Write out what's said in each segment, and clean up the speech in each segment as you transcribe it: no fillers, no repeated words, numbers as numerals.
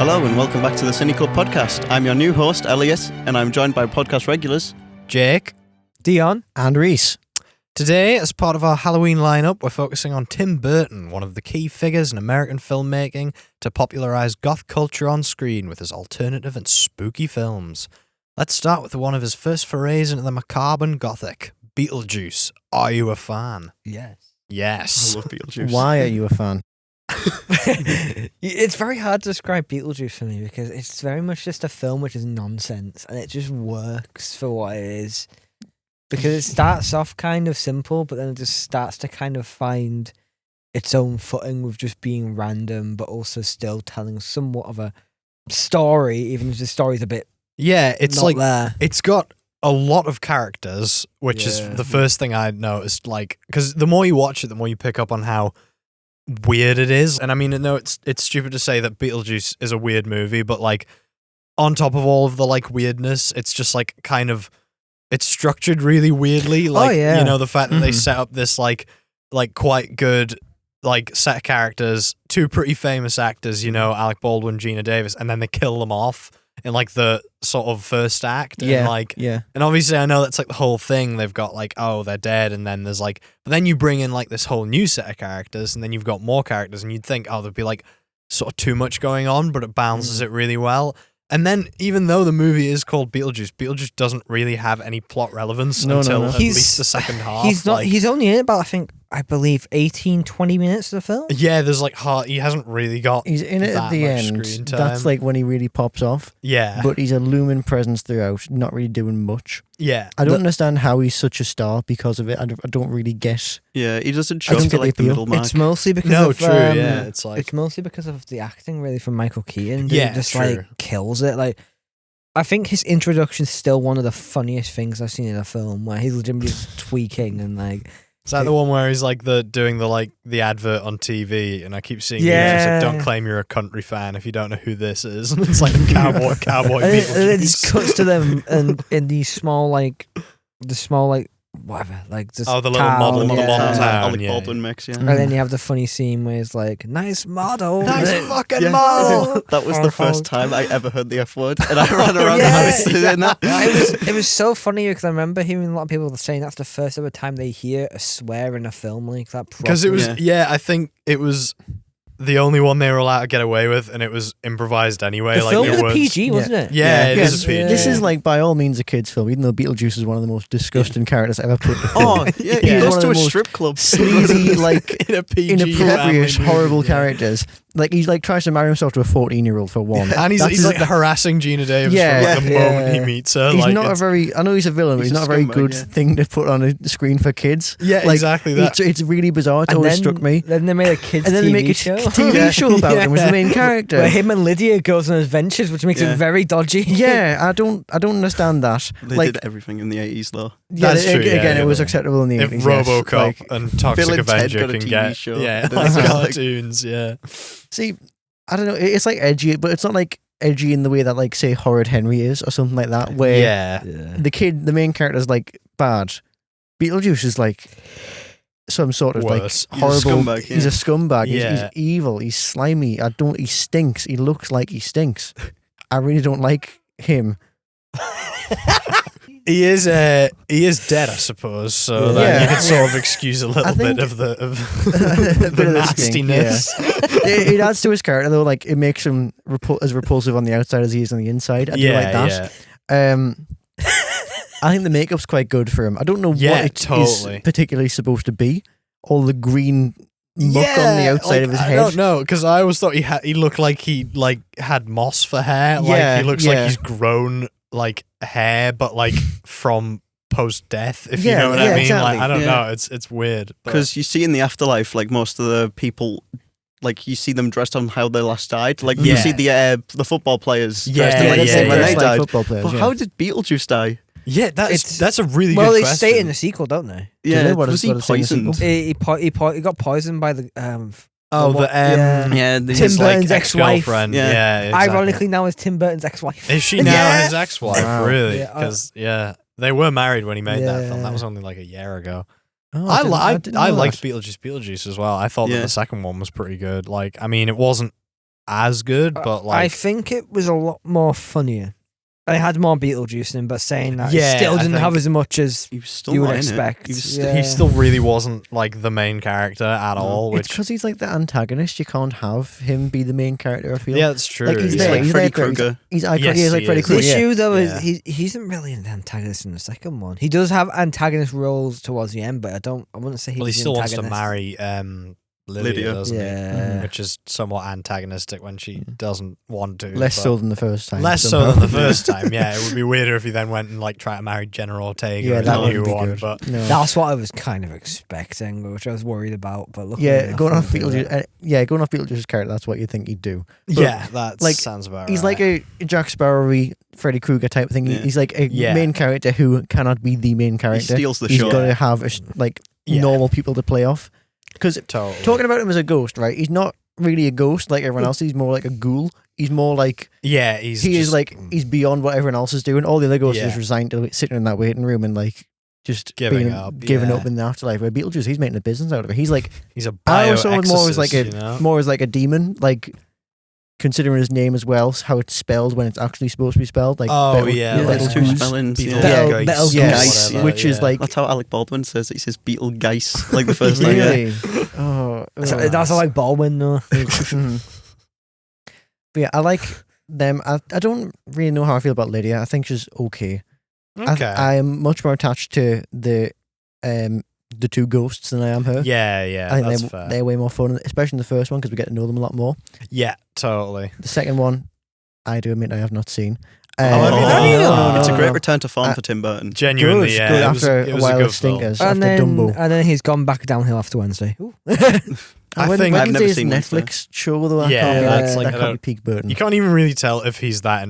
Hello and welcome back to the Cine Club podcast. I'm your new host, Elliott, and I'm joined by podcast regulars, Jake, Dion and Rhys. Today, as part of our Halloween lineup, we're focusing on Tim Burton, one of the key figures in American filmmaking to popularize goth culture on screen with his alternative and spooky films. Let's start with one of his first forays into the macabre and gothic, Beetlejuice. Are you a fan? Yes. Yes. I love Beetlejuice. Why are you a fan? It's very hard to describe Beetlejuice for me because it's very much just a film which is nonsense and it just works for what it is. Because it starts off kind of simple, but then it just starts to kind of find its own footing with just being random, but also still telling somewhat of a story, even if the story's a bit Yeah, it's not like, there. it's got a lot of characters, which is the first thing I noticed, like, because the more you watch it, the more you pick up on how weird it is. And I mean, no, it's stupid to say that Beetlejuice is a weird movie, but like, on top of all of the like weirdness, it's just like kind of, it's structured really weirdly. Like, you know, the fact that they set up this like quite good like set of characters, two pretty famous actors, you know, Alec Baldwin, Gina Davis, and then they kill them off in like the sort of first act. And like, and obviously I know that's like the whole thing. They've got like, oh, they're dead, and then there's like, but then you bring in like this whole new set of characters, and then you've got more characters, and you'd think, oh, there'd be like sort of too much going on, but it balances it really well. And then, even though the movie is called Beetlejuice doesn't really have any plot relevance until at least the second half. He's not. He's only in it about, I believe, 18, 20 minutes of the film. Yeah, there's like he hasn't really got. He's in it at the end. Screen time. That's like when he really pops off. Yeah, but he's a looming presence throughout, not really doing much. Yeah, I don't understand how he's such a star because of it. I don't really get. Yeah, he doesn't show up to like the middle mark. It's mostly because it's like it's mostly because of the acting, really, from Michael Keaton. Yeah, he just like kills it. Like, I think his introduction is still one of the funniest things I've seen in a film, where he's legitimately just tweaking and like. Is that the one where he's like doing the advert on TV, and I keep seeing it's like, don't claim you're a country fan if you don't know who this is. And it's like a cowboy and it just cuts to them and in these small whatever, like just the little town, model town. Alec Baldwin mix, And then you have the funny scene where it's like, nice model. Nice fucking model. That was the first time I ever heard the F word, and I ran around the house doing that. It was so funny because I remember hearing a lot of people saying that's the first ever time they hear a swear in a film like that. Because it was, I think it was the only one they were allowed to get away with, and it was improvised anyway. The film was a PG, wasn't it? Yeah, it is a PG. This is like by all means a kid's film, even though Beetlejuice is one of the most disgusting characters ever put in a film. Oh, yeah, he goes to a strip club. Sleazy, like in a PG inappropriate, horrible characters. Like he like tries to marry himself to a 14-year-old for one. And he's like harassing Gina Davis from the moment he meets her. He's like, not a very. I know he's a villain, but he's not a very good thing to put on a screen for kids. Yeah, like, exactly that. It's really bizarre. It always struck me. Then they made a kids' and then they make a TV show about him as the main character. Where him and Lydia goes on adventures, which makes it very dodgy. Yeah, I don't understand that. They did everything in the 80s though. Yeah, that's true. Again, it was acceptable in the 80s. If RoboCop and Toxic Avenger can get cartoons, See, I don't know. It's like edgy, but it's not like edgy in the way that, like, say, Horrid Henry is or something like that. Where the main character is like bad. Beetlejuice is like some sort of like horrible. He's a scumbag. He's evil. He's slimy. He stinks. He looks like he stinks. I really don't like him. He is dead, I suppose. So that you can sort of excuse a little bit of the nastiness. It adds to his character though. Like it makes him as repulsive on the outside as he is on the inside. I do like that. I think the makeup's quite good for him. I don't know what it is particularly supposed to be. All the green muck on the outside of his head. I don't know, because I always thought he looked like he like had moss for hair. Like he looks like he's grown like hair, but like from post-death, if you know what I mean. Exactly. Like I don't know, it's weird. Because you see in the afterlife, like most of the people, like you see them dressed on how they last died. Like you see the football players dressed in like the same when they died. Players, but how did Beetlejuice die? Yeah, that's a really good question. Well, they state in the sequel, don't they? Yeah, was he poisoned? He got poisoned by the Tim Burton's ex-wife. Yeah, exactly. Ironically, now is Tim Burton's ex-wife. Is she now his ex-wife? Wow. Really? Because they were married when he made that film. That was only like a year ago. Oh, I liked Beetlejuice as well. I thought that the second one was pretty good. Like, I mean, it wasn't as good, but like I think it was a lot more funnier. I had more Beetlejuice in him, but saying that Yeah, it still I didn't think have as much as He was still you would not in it. expect. He was Yeah. he still really wasn't like the main character at all. It's Which because he's like the antagonist. You can't have him be the main character, I feel. yeah, that's true. Like, he's He's there. like He's Freddy there. Krueger. He's iconic. Yes, He's like he Freddy is. The Krueger. Yeah. issue though Yeah. is he isn't really an antagonist in the second one. He does have antagonist roles towards the end, but I wouldn't say well, he he's still the wants to antagonist. marry Lydia, Lydia. doesn't Yeah. he? Which is somewhat antagonistic when she doesn't want to. Less but- so than the first time. Less so somehow. than the first time, yeah. It would be weirder if he then went and like tried to marry General Ortega Yeah, in that the new wouldn't be one. good. But No. That's what I was kind of expecting, which I was worried about. But luckily Yeah, enough, going he off did Beetlejuice. it. Going off Beetlejuice's character. That's what you think he'd do. But, yeah, that like, sounds about He's right. like a Jack Sparrow-y Freddy Krueger type thing. Yeah. He's like a Yeah. main character who cannot be the main He character. steals the He's show. got to have Yeah. normal people to play off. Because totally. talking about him as a ghost, right? He's not really a ghost like everyone else. He's more like a ghoul. He's more like yeah, he's he is just- like he's beyond what everyone else is doing. All the other ghosts are Yeah. just resigned to sitting in that waiting room and like just Giving being, up, giving yeah. up in the afterlife. Where Beetlejuice, he's making a business out of it. He's like he's a I bio always saw him more as like a you know? more as like a demon, like considering his name as well, how it's spelled when it's actually supposed to be spelled. Like Oh, yeah, Yeah, like there's two Beetlejuice, spellings. Beetle- Yeah. Betel- Betelgeuse. Yes, whatever, which is yeah. like That's how Alec Baldwin says it. He says Beetlejuice, like the first time. Yeah. really. Oh, That's how like Baldwin though. Mhm. But yeah, I like them. I don't really know how I feel about Lydia. I think she's okay. Okay. I am much more attached to the two ghosts than I am her. yeah, yeah, I think that's they're, fair. they're way more fun, especially in the first one because we get to know them a lot more. Yeah, totally. The second one, I do admit I have not seen. have you not? No, It's a great no. return to form Uh, for Tim Burton. Genuinely, Good, yeah. good. It was, After it a was while a of good film. stinkers, and after then Dumbo. he's gone back downhill after Wednesday. Ooh. I when think- I've never Wednesday's seen Netflix show though. Yeah, that can't be, that's like- that I can't don't- be peak Burton. You can't even really tell if he's that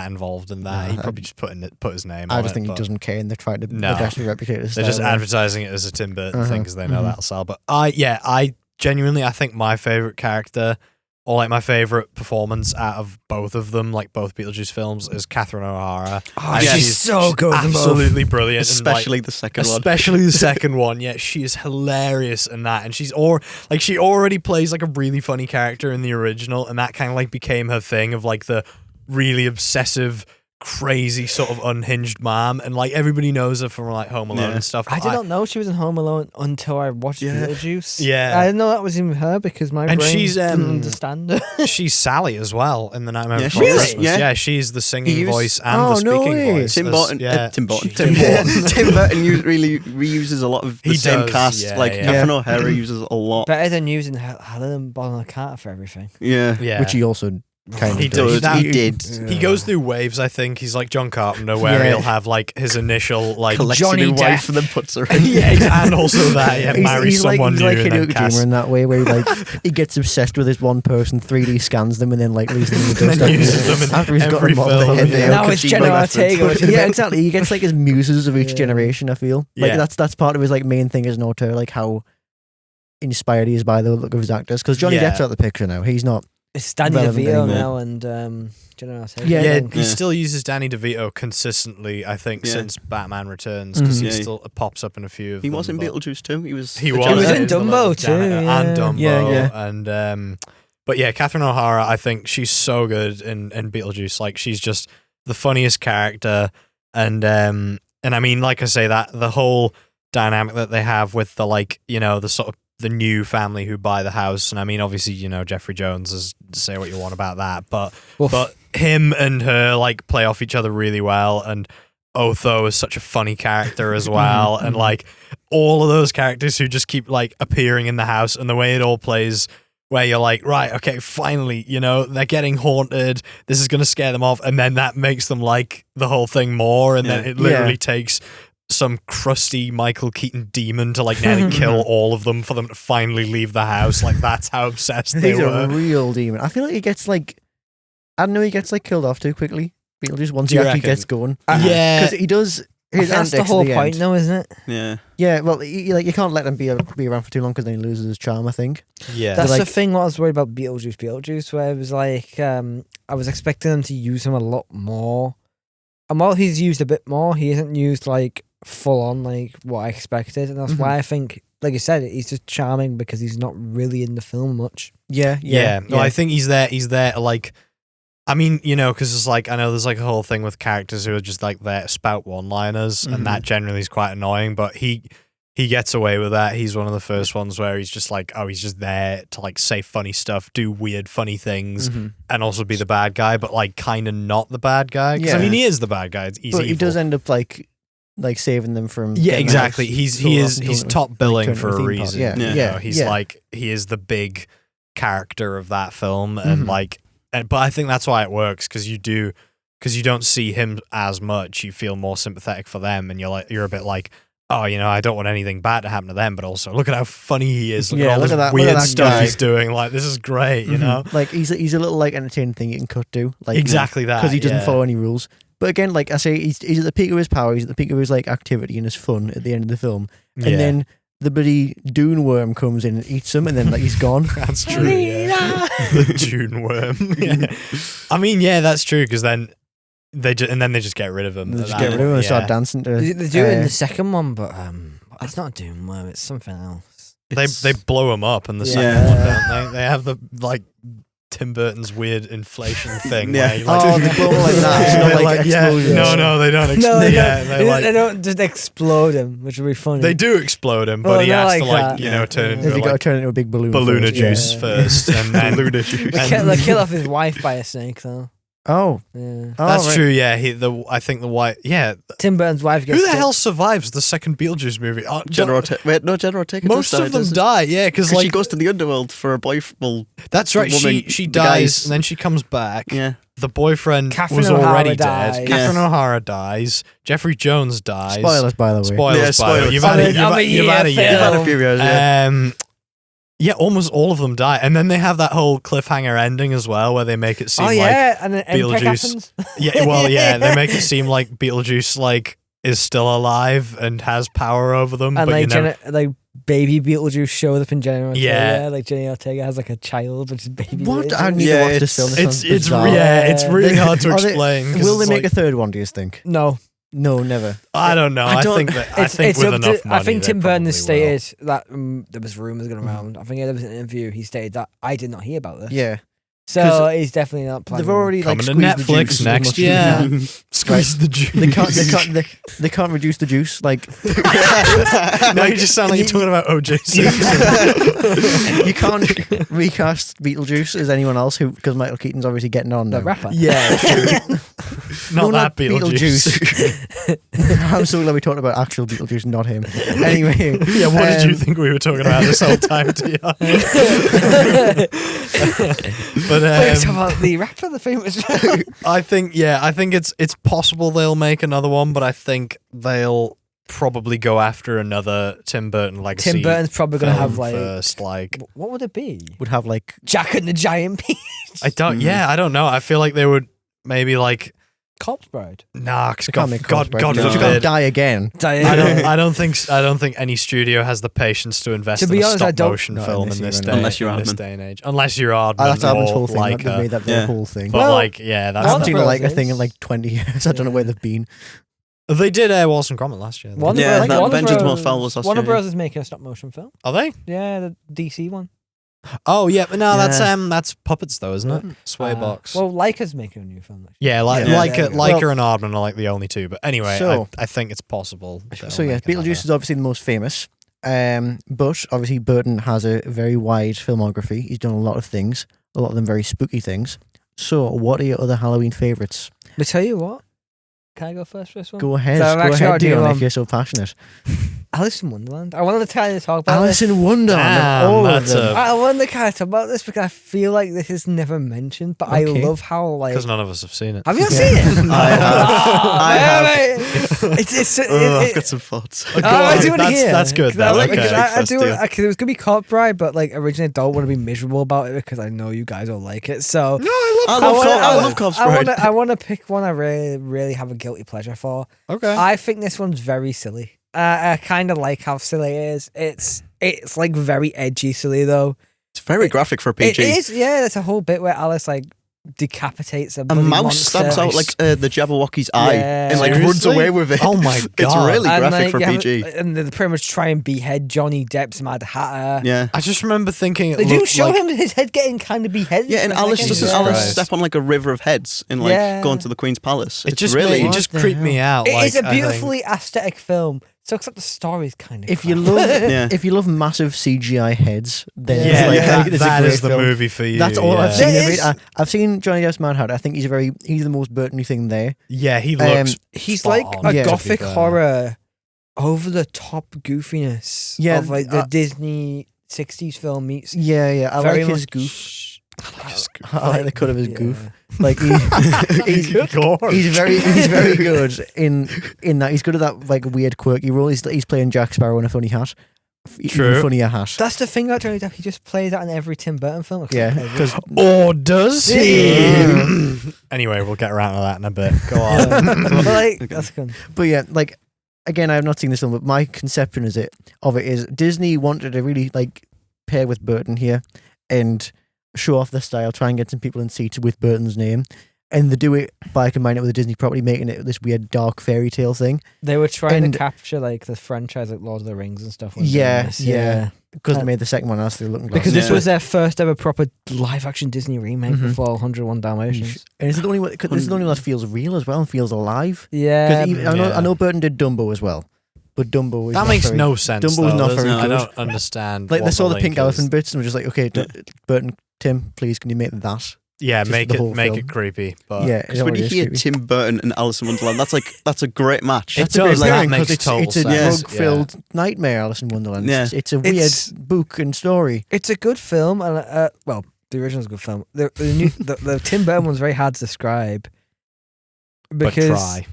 involved in that. Nah, He probably just put his name on I it. just think he but doesn't care, and they're trying to No. actually replicate his They're just style. advertising it as a Tim Burton Uh-huh. thing because they know Mhm. that'll sell. But I genuinely, I think my favorite character, or like my favorite performance out of both of them, like both Beetlejuice films, is Catherine O'Hara. Oh, And she's so good in both. absolutely brilliant, and, like, Especially the second one. especially the second one. Yeah, she is hilarious in that, and she already plays like a really funny character in the original, and that kind of like became her thing of like the really obsessive, crazy sort of unhinged mom, and like everybody knows her from like Home Alone Yeah. and stuff. I but did not know she was in Home Alone until I watched Yeah. Beetlejuice. Yeah. I didn't know that was even her because my And brain she's, didn't understand her. She's Sally as well in The Nightmare Yeah, Before she is. Christmas. Yeah. Yeah, she's the singing He used- voice and Oh, the no speaking way. voice. Tim as- Burton. yeah. Tim Burton. Tim Burton. Tim Burton really reuses a lot of the He same does, cast. yeah, Like yeah. Catherine O'Hara uses a lot. Better than using Helen Bonham Carter for everything. Yeah. Yeah. which he also kind He of does. does. That- He did. He goes through waves, I think. He's like John Carpenter, where Yeah. he'll have like his initial like Collects Johnny a new wife Depp. and then puts her in. yeah, and also that marries he's like, someone he's new like and Hideo then Kojima casts. in that way, where he, like he gets obsessed with this one person, 3D scans them, and then like leaves them in the And dust then uses them in after he's got every them all film. dead. Yeah. Now it's Kojima Jenna reference. Ortega. But, yeah, exactly. He gets like his muses of each Yeah. generation. I feel like Yeah. that's part of his like main thing as an auteur, like how inspired he is by the look of his actors. Because Johnny Yeah. Depp's out of the picture now. He's not. It's Danny relevant DeVito anymore. now and Jenna Ortega. Yeah, Yeah, then- he Yeah. still uses Danny DeVito consistently, I think, Yeah. since Batman Returns, because Mhm. he Yeah. still pops up in a few of He them. was in but- Beetlejuice too. He was. He the was. He was janitor. in Dumbo too, And yeah. Dumbo. Yeah. And but yeah, Catherine O'Hara, I think she's so good in Beetlejuice. Like she's just the funniest character, and I mean, like I say, that the whole dynamic that they have with the like, you know, the sort of the new family who buy the house, and I mean, obviously, you know, Jeffrey Jones is say what you want about that, but him and her like play off each other really well, and Otho is such a funny character as well, and like all of those characters who just keep like appearing in the house, and the way it all plays, where you're like, right, okay, finally, you know, they're getting haunted, this is going to scare them off, and then that makes them like the whole thing more, and then Yeah. it literally takes some crusty Michael Keaton demon to like nearly kill all of them for them to finally leave the house. Like that's how obsessed they He's a were. real demon. I feel like he gets like. I don't know. He gets like killed off too quickly. Beetlejuice once Do he you actually reckon? gets going. Yeah. because he does. His That's the antics at whole the point, end. though, isn't it? Yeah. Yeah, well, like you can't let him be around for too long because then he loses his charm. I think. Yeah. That's like- the thing. What I was worried about Beetlejuice, where it was like I was expecting them to use him a lot more, and while he's used a bit more, he isn't used like full on like what I expected, and that's why I think, like you said, he's just charming because he's not really in the film much. Yeah. No, I think he's there. Like, I mean, because it's like I know there's like a whole thing with characters who are just like there to spout one-liners, and that generally is quite annoying. But he gets away with that. He's one of the first ones where he's just like, he's just there to like say funny stuff, do weird, funny things, and also be the bad guy, but like kind of not the bad guy. Because I mean, he is the bad guy. He's but evil. he does end up like saving them from. Yeah, exactly. He's top billing for a reason. Yeah. He's like, he is the big character of that film, and like, but I think that's why it works because you don't see him as much. You feel more sympathetic for them, and you're a bit like, oh, I don't want anything bad to happen to them, but also look at how funny he is. Look at all this weird stuff he's doing. Like, this is great, Like, he's a little, like, entertaining thing you can cut to. Like, exactly that. Because he doesn't follow any rules. But again, like I say, he's at the peak of his power, he's at the peak of his, like, activity and his fun at the end of the film. And then the bloody Dune worm comes in and eats him, and then, like, he's gone. That's true, The Dune worm. I mean, that's true, because then they just get rid of him. They just get rid of him and start dancing to. They do it in the second one, but it's not Doom Worm. It's something else. They blow him up in the second one, don't they? They have the like Tim Burton's weird inflation thing. Yeah. Where you, like, they blow him like that. It's not like explosions. No, they don't. They don't just explode him, which would be funny. They do explode him, but he has to turn into got to turn into a big balloon. Ballooner juice first, and then Ballooner juice. They kill off his wife by a snake, though. Oh, yeah. That's true. Yeah, I think the white. Yeah, Tim Burton's wife gets. Who the hell survives the second Beetlejuice movie? General Taker. Most of them die. Yeah, because like she goes to the underworld for a boyfriend. That's right. She dies and then she comes back. Yeah. The boyfriend was already dead. Catherine O'Hara dies. Jeffrey Jones dies. Spoilers, by the way. Spoilers. You've had a few years. Yeah, almost all of them die, and then they have that whole cliffhanger ending as well, where they make it seem and then Beetlejuice. They make it seem like Beetlejuice like is still alive and has power over them. And but like baby Beetlejuice showed up in Jenny Ortega. Yeah, like Jenny Ortega has like a child, which is baby. What? I need to watch this film. It's really hard to explain. Will they make a third one? Do you think? No, never. I don't know. I think with enough money, I think Tim Burton has stated will. that there was rumours going around. I think there was an interview. He stated that I did not hear about this. Yeah. So he's definitely not planning. They've already coming to Netflix next year. Squeeze the juice. They can't reduce the juice. Like now you just sound like you're talking about O.J. Simpson. You can't recast Beetlejuice as anyone else because Michael Keaton's obviously getting on now. The rapper. Yeah, true. not Beetlejuice. I'm so glad we talked about actual Beetlejuice, not him. Anyway, what did you think we were talking about this whole time, Dion? But about the rapper, the famous. I think it's possible they'll make another one, but I think they'll probably go after another Tim Burton legacy. Tim Burton's probably going to have first, like what would it be? Would have like Jack and the Giant Peach. I don't know. I feel like they would maybe like Corpse Bride. Nah, God forbid. You're gonna die again. I don't think any studio has the patience to invest in a stop motion film in this day. Unless you're this day and age. Unless you're Aardman. That's Aardman's whole thing. Like They've made that their whole thing. But that's not doing like a thing in like 20 years. I don't know where they've been. They did Wallace and Gromit last year. Avengers the Most Foul was last year. Warner Bros is making a stop motion film. Are they? Yeah, the DC one. Oh yeah, but no, that's puppets though, isn't it? Sway Box. Well, Leica's making a new film. Leica and Aardman are like the only two. But anyway, I think it's possible. So yeah, Beetlejuice is obviously the most famous. But obviously Burton has a very wide filmography. He's done a lot of things, a lot of them very spooky things. So what are your other Halloween favourites? I tell you what. Can I go first for this one? Go ahead, Dion, if you're so passionate. Alice in Wonderland. I wanted to kind of talk about Alice in Wonderland. All of them. I wanted to kind of talk about this because I feel like this is never mentioned, but I love how like because none of us have seen it. Have you seen it? I have. I've got some thoughts. I do want to hear. That's good. I do. It was gonna be Corpse Bride, but like originally I don't want to be miserable about it because I know you guys will like it. So no, I love Corpse Bride. I want to pick one I really, really have a guilty pleasure for. Okay. I think this one's very silly. I kind of like how silly it is. It's like very edgy silly though. It's very graphic for PG. It is, yeah. There's a whole bit where Alice like decapitates a A bloody mouse monster. stabs out like the Jabberwocky's eye Yeah. and like runs Seriously? away with it. Oh my It's God. really And, graphic like, for you have- PG. and they pretty much try and behead Johnny Depp's Mad Hatter. Yeah. I just remember thinking it They do looked show like, him his head getting kind of beheaded. Yeah, and for a Alice second. doesn't Jesus Alice Christ. step on like a river of heads and like Yeah. go into the Queen's Palace. it It's just really it What just the creeped me out. It like, is a I think- beautifully aesthetic film. So except the story's kind of. If you love, if you love massive CGI heads, then Yeah, it's that, it's a that great is the film. movie for you. That's all yeah. I've seen. There Of it. is- I've seen Johnny Depp's Mad Hatter. I think he's the most Burton-y thing there. Yeah, he looks. he's spot like on, a to be gothic fair. horror, over the top goofiness. Yeah, of like the Disney '60s film meets. Yeah, I very like his much- goof. I like the cut of his Yeah. goof. Like he's very good in that. He's good at that like weird quirky role. He's playing Jack Sparrow in a funny hat. True. Even funnier hat. That's the thing about Johnny Depp. He just plays that in every Tim Burton film. Yeah, because Or does he? Yeah. Anyway, we'll get around to that in a bit. Go on. but like that's good. but yeah, like again, I have not seen this film, but my conception of it is Disney wanted to really like pair with Burton here and show off their style, try and get some people in seats with Burton's name. And they do it by combining it with a Disney property, making it this weird dark fairy tale thing. They were trying And- to capture like the franchise, like Lord of the Rings and stuff. when Yeah, doing this. yeah. Because they made the second one as they're looking Because this Yeah. was their first ever proper live action Disney remake Mhm. before 101 Dalmatians. And this is the only one. This is the only one that feels real as well and feels alive. Yeah, Because I know Burton did Dumbo as well, but Dumbo is That not makes very- no sense. Dumbo's though, not does very it? I good. don't understand. Like what they saw the link pink is. elephant bits and were just like, okay, Yeah. Burton, Tim, please can you make that? Yeah, just make the it whole make film. it creepy. But Yeah, Because when you hear Tim Burton and Alice in Wonderland, that's a great match. It That's a great does, that pairing, 'cause makes it's, total it's a sense, drug-filled nightmare, Alice in Wonderland. Yeah. It's a weird It's- book and story. it's a good film. And well, the original's a good film. The the Tim Burton one's very hard to describe because but try,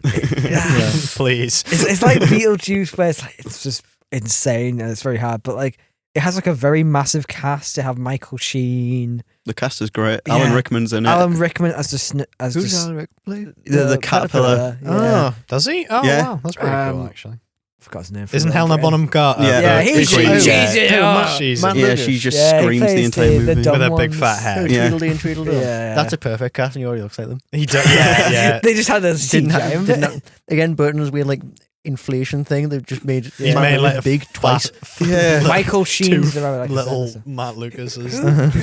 Yeah. please. it's like Beetlejuice, where it's just insane and it's very hard. But like it has like a very massive cast. To have Michael Sheen, The cast is great. Yeah. Alan Rickman's in it. Alan Rickman as as Who's just Alan Rickman? the caterpillar. Yeah. Oh, Does he? Oh Yeah. wow, that's pretty cool Um, actually. Forgot his name. from Isn't the Helena Britain. Bonham Carter? Yeah. Yeah, he's- she's it. Oh. She's Man, Yeah, Lucas. she just Yeah, he screams the plays entire the movie. dumb with a big ones. fat head. Yeah. Tweedledee and Tweedledum. Yeah. That's a perfect cast, and he already looks like them. He does. Yeah, yeah. They just had a Didn't CGI have, in didn't it. have, again, Burton's weird like inflation thing. They've just made He Man made Lucas like big twice. Yeah. Michael Sheen's the rabbit. Like little I said. Matt Lucas's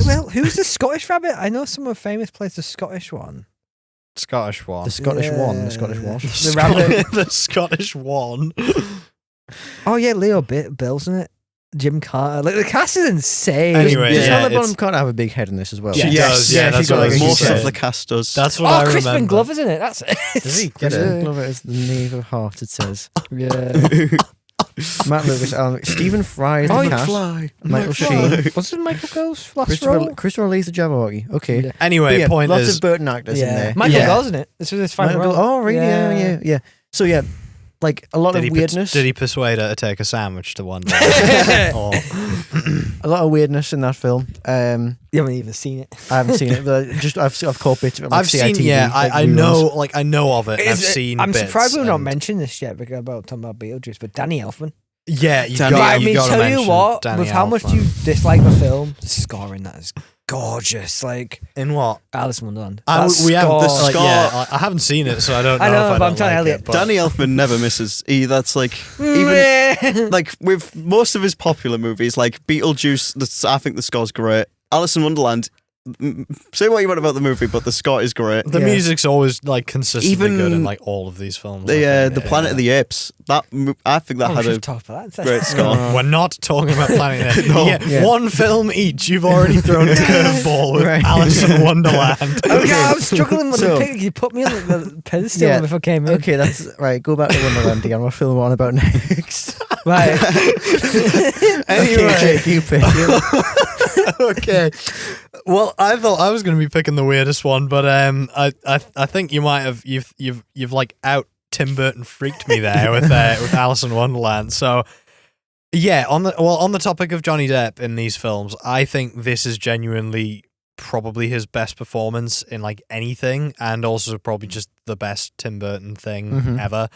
Well, who's the Scottish rabbit? I know someone famous plays the Scottish one. Scottish one. The Scottish one, Yeah. the Scottish what? The rabbit. The Scottish one. Oh yeah, Leo Bill's in it. Jim Carter. Like the cast is insane. Anyway, Does yeah, Helena it's- Bonham Carter have a big head in this as well? She Yes. does. Yeah, Yeah, that's she's got what I like was Most gonna of say. the cast does. That's what I Oh, remember. Crispin Glover's in it. That's it. Does he? Get Crispin it? Glover is the knave of hearts, it says. Yeah. Matt Lucas, Stephen Fry is the Oh, cast. McFly. Michael McFly. Sheen. Was it Michael Go's last role? Christopher Lee's the Jabberwocky. Okay. Yeah. Anyway, But yeah, point lots is, of Burton actors in there. Michael Yeah. Go's in it. This was his final Michael- role. oh, really? Yeah. So yeah, like a lot did of he, weirdness. did he persuade her to take a sandwich to one day? Or- A lot of weirdness in that film. You haven't even seen it. I haven't seen it, but I've caught bits of it. On, like, I've seen, CITV, yeah, like, I reruns. know, I know of it. I've Is it- seen. I'm bits surprised we've not and- mentioned this yet because about talking about Beetlejuice, but Danny Elfman. Yeah, you Danny- got. I you mean, gotta tell you mention what, Danny with how much Elfman. you dislike the film, the score in that is gorgeous. Like in what? Alice in Wonderland. We have score. this. Like, Score. yeah, I haven't seen it, so I don't know. I know, if I but I'm don't telling like Elliott. it, but- Danny Elfman never misses. That's like even like with most of his popular movies, like Beetlejuice. I think the score's great. Alice in Wonderland. Say what you want about the movie, but the score is great. The Yeah. music's always like consistently Even good in like all of these films. The Planet of the Apes. I think that Oh, we had should a talk about that. great score. We're not talking about Planet of the Apes. No. Yeah, one film each. You've already thrown a curveball with Right. Alice in Wonderland. Okay, I'm struggling with So- the pick. You put me on the pedestal Yeah. before I came in. Okay, that's right. Go back to Wonderland again. What film we're on about next? Right. Anyway. Okay, Jake, you pick. Okay. Well, I thought I was going to be picking the weirdest one, but I think you might have you've like out Tim Burton freaked me there with Alice in Wonderland. So yeah, on the topic of Johnny Depp in these films, I think this is genuinely probably his best performance in like anything, and also probably just the best Tim Burton thing Mhm. ever.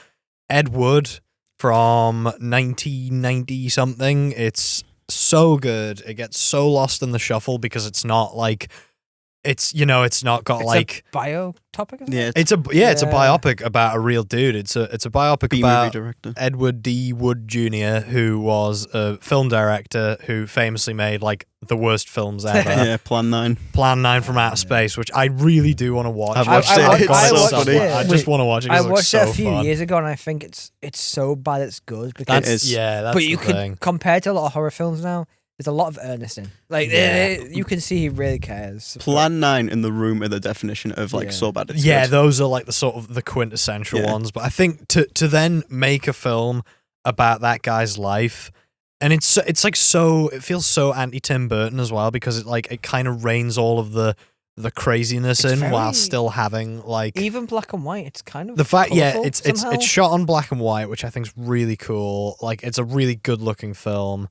Ed Wood from 1990 something. It's so good. It gets so lost in the shuffle because it's not like it's it's not got like a bio topic. It's a biopic about a real dude. It's a biopic B-movie about director Edward D. Wood Jr., who was a film director who famously made like the worst films ever. Yeah, Plan 9 from Outer Space, which I really do want to watch. I've watched it. I just want to watch it. I watched it a few fun. years ago, and I think it's so bad it's good. That's but you the can thing. compare to a lot of horror films now. There's a lot of earnestness. You can see he really cares. Plan 9 and The Room are the definition of like so bad it's good. Those are like the sort of the quintessential ones. But I think to then make a film about that guy's life, and it's like it feels so anti Tim Burton as well, because it kind of reins all of the craziness while still having like even black and white. It's kind of the fact. colourful It's shot on black and white, which I think is really cool. Like it's a really good looking film.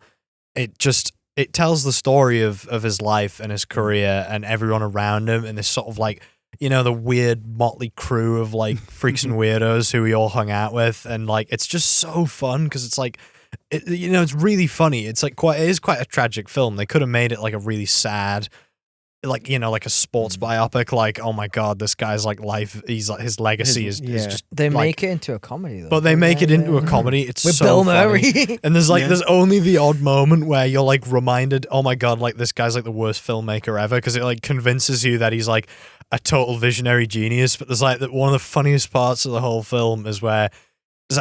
It tells the story of his life and his career and everyone around him, and this sort of like, the weird motley crew of like freaks and weirdos who he all hung out with. And like, it's just so fun because it's like, it's really funny. It's like it is quite a tragic film. They could have made it like a really sad, like, like a sports biopic, like, oh my God, this guy's like life, he's like, his legacy is just. They like, make it into a comedy though. But they make it into a comedy. It's with so Bill funny. Murray. And there's only the odd moment where you're like reminded, oh my God, like this guy's like the worst filmmaker ever, because it like convinces you that he's like a total visionary genius. But there's like one of the funniest parts of the whole film is where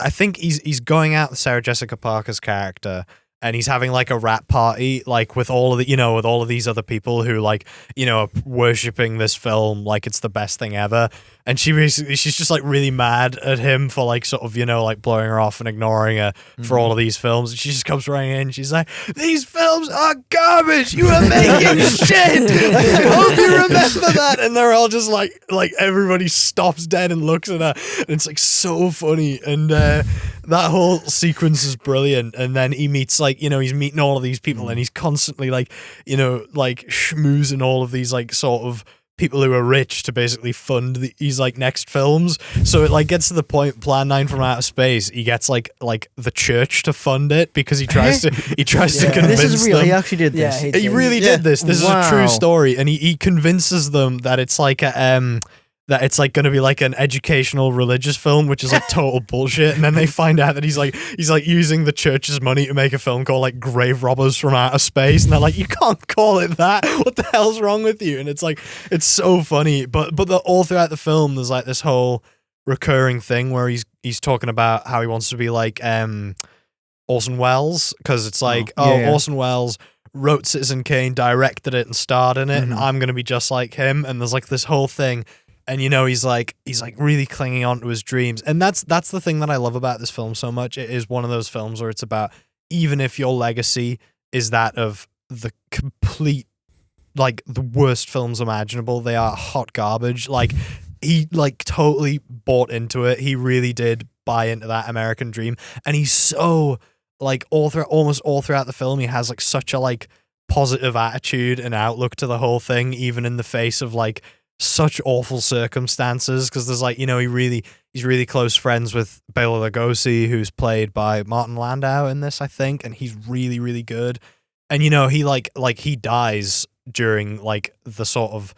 I think he's going out with Sarah Jessica Parker's character, and he's having like a rap party, like with all of the, with all of these other people who like, are worshipping this film like it's the best thing ever. And she's just like really mad at him for like sort of, like blowing her off and ignoring her for all of these films. And she just comes running in. She's like, "These films are garbage. You are making shit. I hope you remember that." And they're all just like everybody stops dead and looks at her. And it's like so funny. And that whole sequence is brilliant. And then he meets like, he's meeting all of these people, and he's constantly like, like schmoozing all of these like sort of people who are rich to basically fund these like next films. So it like gets to the point, Plan 9 from Outer Space, he gets like the church to fund it, because he tries to convince This is real. them. He actually did this. Yeah, He really did this. This is a true story, and he convinces them that it's like that it's like going to be like an educational religious film, which is like total bullshit. And then they find out that he's like using the church's money to make a film called like Grave Robbers from Outer Space. And they're like, "You can't call it that. What the hell's wrong with you?" And it's like, it's so funny. But all throughout the film, there's like this whole recurring thing where he's talking about how he wants to be like Orson Welles, because it's like, Orson Welles wrote Citizen Kane, directed it, and starred in it, and I'm going to be just like him. And there's like this whole thing. And he's like really clinging on to his dreams. And that's the thing that I love about this film so much. It is one of those films where it's about, even if your legacy is that of the complete, like the worst films imaginable, they are hot garbage. Like he like totally bought into it. He really did buy into that American dream. And he's so like almost all throughout the film, he has like such a like positive attitude and outlook to the whole thing, even in the face of like such awful circumstances. Because there's like, he's really close friends with Bela Lugosi, who's played by Martin Landau in this, I think, and he's really, really good. And he dies during like the sort of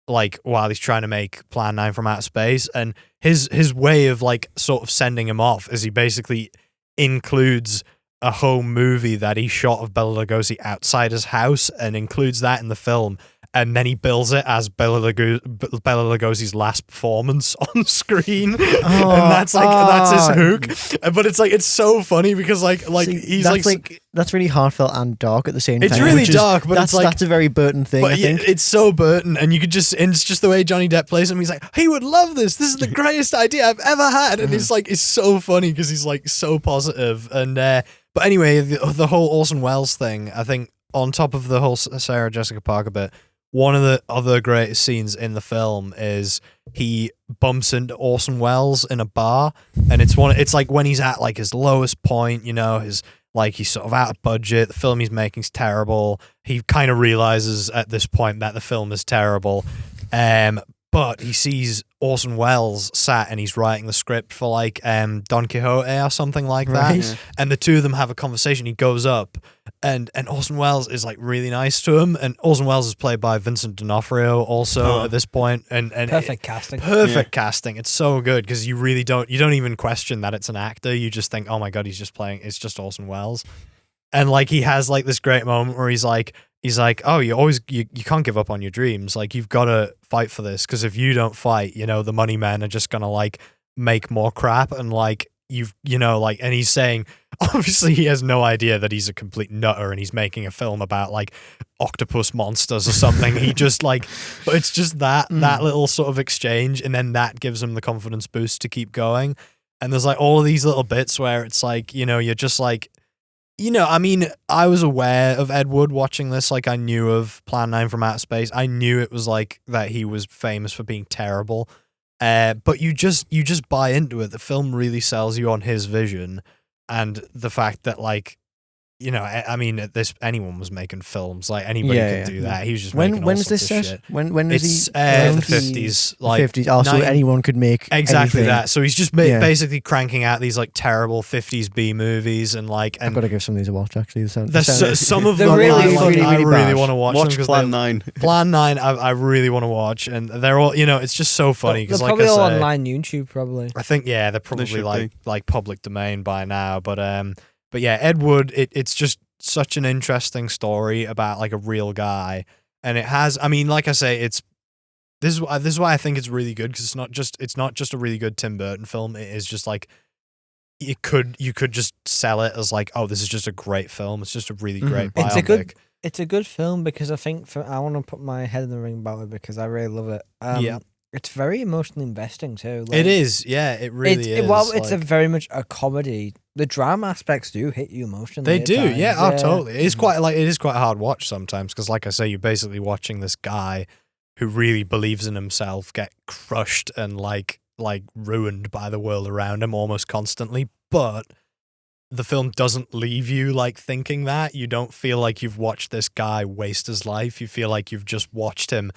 like while he's trying to make Plan 9 from Outer Space, and his way of like sort of sending him off is he basically includes a home movie that he shot of Bela Lugosi outside his house, and includes that in the film. And then he bills it as Bela Lugosi's last performance on screen, and that's his hook. But it's like, it's so funny because that's really heartfelt and dark at the same time. It's really dark, but that's a very Burton thing. I think it's so Burton, and it's just the way Johnny Depp plays him. He's like, "He would love this. This is the greatest idea I've ever had," and it's so funny because he's like so positive. And but anyway, the whole Orson Welles thing, I think, on top of the whole Sarah Jessica Parker bit, one of the other greatest scenes in the film is he bumps into Orson Welles in a bar, and it's like when he's at like his lowest point, his like he's sort of out of budget, the film he's making is terrible. He kind of realizes at this point that the film is terrible, but he sees Orson Welles sat and he's writing the script for like Don Quixote or something like that. Right. Yeah. And the two of them have a conversation. He goes up and Orson Welles is like really nice to him. And Orson Welles is played by Vincent D'Onofrio also at this point. And Perfect casting. Perfect casting. It's so good because you really don't even question that it's an actor. You just think, oh my God, he's just playing, it's just Orson Welles. And like he has like this great moment where he's like, oh, you can't give up on your dreams. Like you've got to fight for this because if you don't fight, you know, the money men are just gonna like make more crap and like and he's saying, obviously he has no idea that he's a complete nutter and he's making a film about like octopus monsters or something. He just like, but it's just that little sort of exchange, and then that gives him the confidence boost to keep going. And there's like all of these little bits where it's like, you know, you're just like, you know, I mean, I was aware of Ed Wood watching this. Like, I knew of Plan 9 from Outer Space. I knew it was like that he was famous for being terrible. But you just buy into it. The film really sells you on his vision and the fact that, like, you know, I mean, anyone was making films. Like anybody could do that. He was just making all sorts of shit. When is it's he? The 50s. Like 50s. Oh, so anyone could make exactly anything. that. So he's just basically cranking out these like terrible 50s B movies and like. And I've got to give some of these a watch. Actually, some of them really I really want to watch. Watch them Plan 9. Plan 9. I really want to watch, and they're all, you know, it's just so funny because they're like probably I all say, online YouTube probably. I think they're probably like public domain by now, but yeah, Ed Wood. It's just such an interesting story about like a real guy, and it has, I mean, like I say, this is why I think it's really good, because it's not just a really good Tim Burton film. It is just like you could just sell it as like, oh, this is just a great film. It's just a really great biopic. It's a good film because I think I want to put my head in the ring about it because I really love it. It's very emotionally investing too. Like, it is, yeah, it really is. Well, it's very much a comedy. The drama aspects do hit you emotionally. They do, times. yeah. Oh, totally. It is quite a hard watch sometimes because, like I say, you're basically watching this guy who really believes in himself get crushed and like ruined by the world around him almost constantly. But the film doesn't leave you like thinking that. You don't feel like you've watched this guy waste his life. You feel like you've just watched him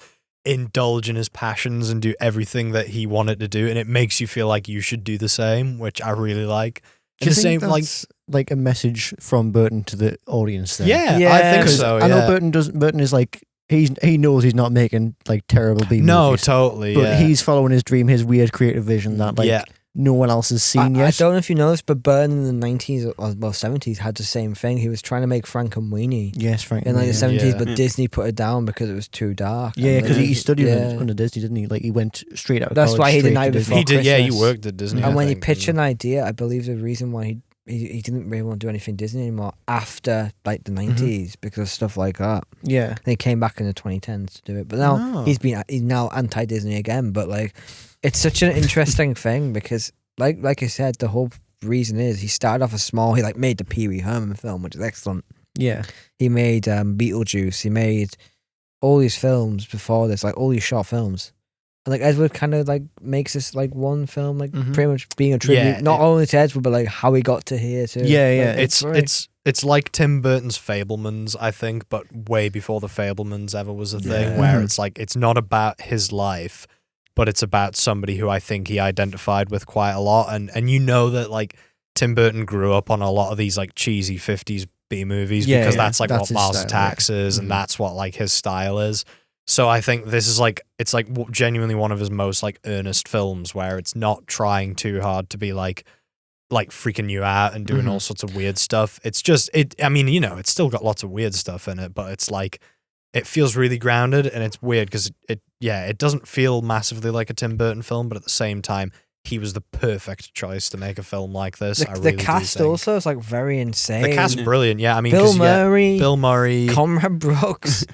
indulge in his passions and do everything that he wanted to do, and it makes you feel like you should do the same, which I really like. Do you think that's like a message from Burton to the audience then? Yeah, I think so. Yeah. I know Burton is like he knows he's not making like terrible B movies. No, totally. But he's following his dream, his weird creative vision that like no one else has seen yet. I don't know if you noticed, but Burton in the 90s or 70s had the same thing. He was trying to make Frankenweenie. Yes, Frankenweenie. In like the 70s, but Disney put it down because it was too dark. Yeah, because he studied under Disney, didn't he? Like he went straight out of college. That's why he did Night Before Christmas. Yeah, he worked at Disney. And when he pitched an idea, I believe the reason why he didn't really want to do anything Disney anymore after like the 90s because of stuff like that. Yeah. And he came back in the 2010s to do it. But now he's now anti-Disney again. But like, it's such an interesting thing because like I said, the whole reason is he started off as small. He like made the Pee Wee Herman film, which is excellent. Yeah. He made Beetlejuice. He made all these films before this, like all these short films. And like Edward kind of like makes this like one film, like pretty much being a tribute, not only to Edward, but like how he got to here too. Yeah, yeah. Like, it's like Tim Burton's Fablemans, I think, but way before the Fablemans ever was a thing, where it's like it's not about his life, but it's about somebody who I think he identified with quite a lot. And you know that like Tim Burton grew up on a lot of these like cheesy 50s B movies because that's like what Mars Attacks is, and that's what like his style is. So I think this is like, it's like genuinely one of his most like earnest films where it's not trying too hard to be like freaking you out and doing all sorts of weird stuff. It's just, I mean, you know, it's still got lots of weird stuff in it, but it's like, it feels really grounded, and it's weird because it doesn't feel massively like a Tim Burton film, but at the same time, he was the perfect choice to make a film like this. The cast also is like very insane. The cast's brilliant, yeah. I mean, Bill Murray, Conrad Brooks,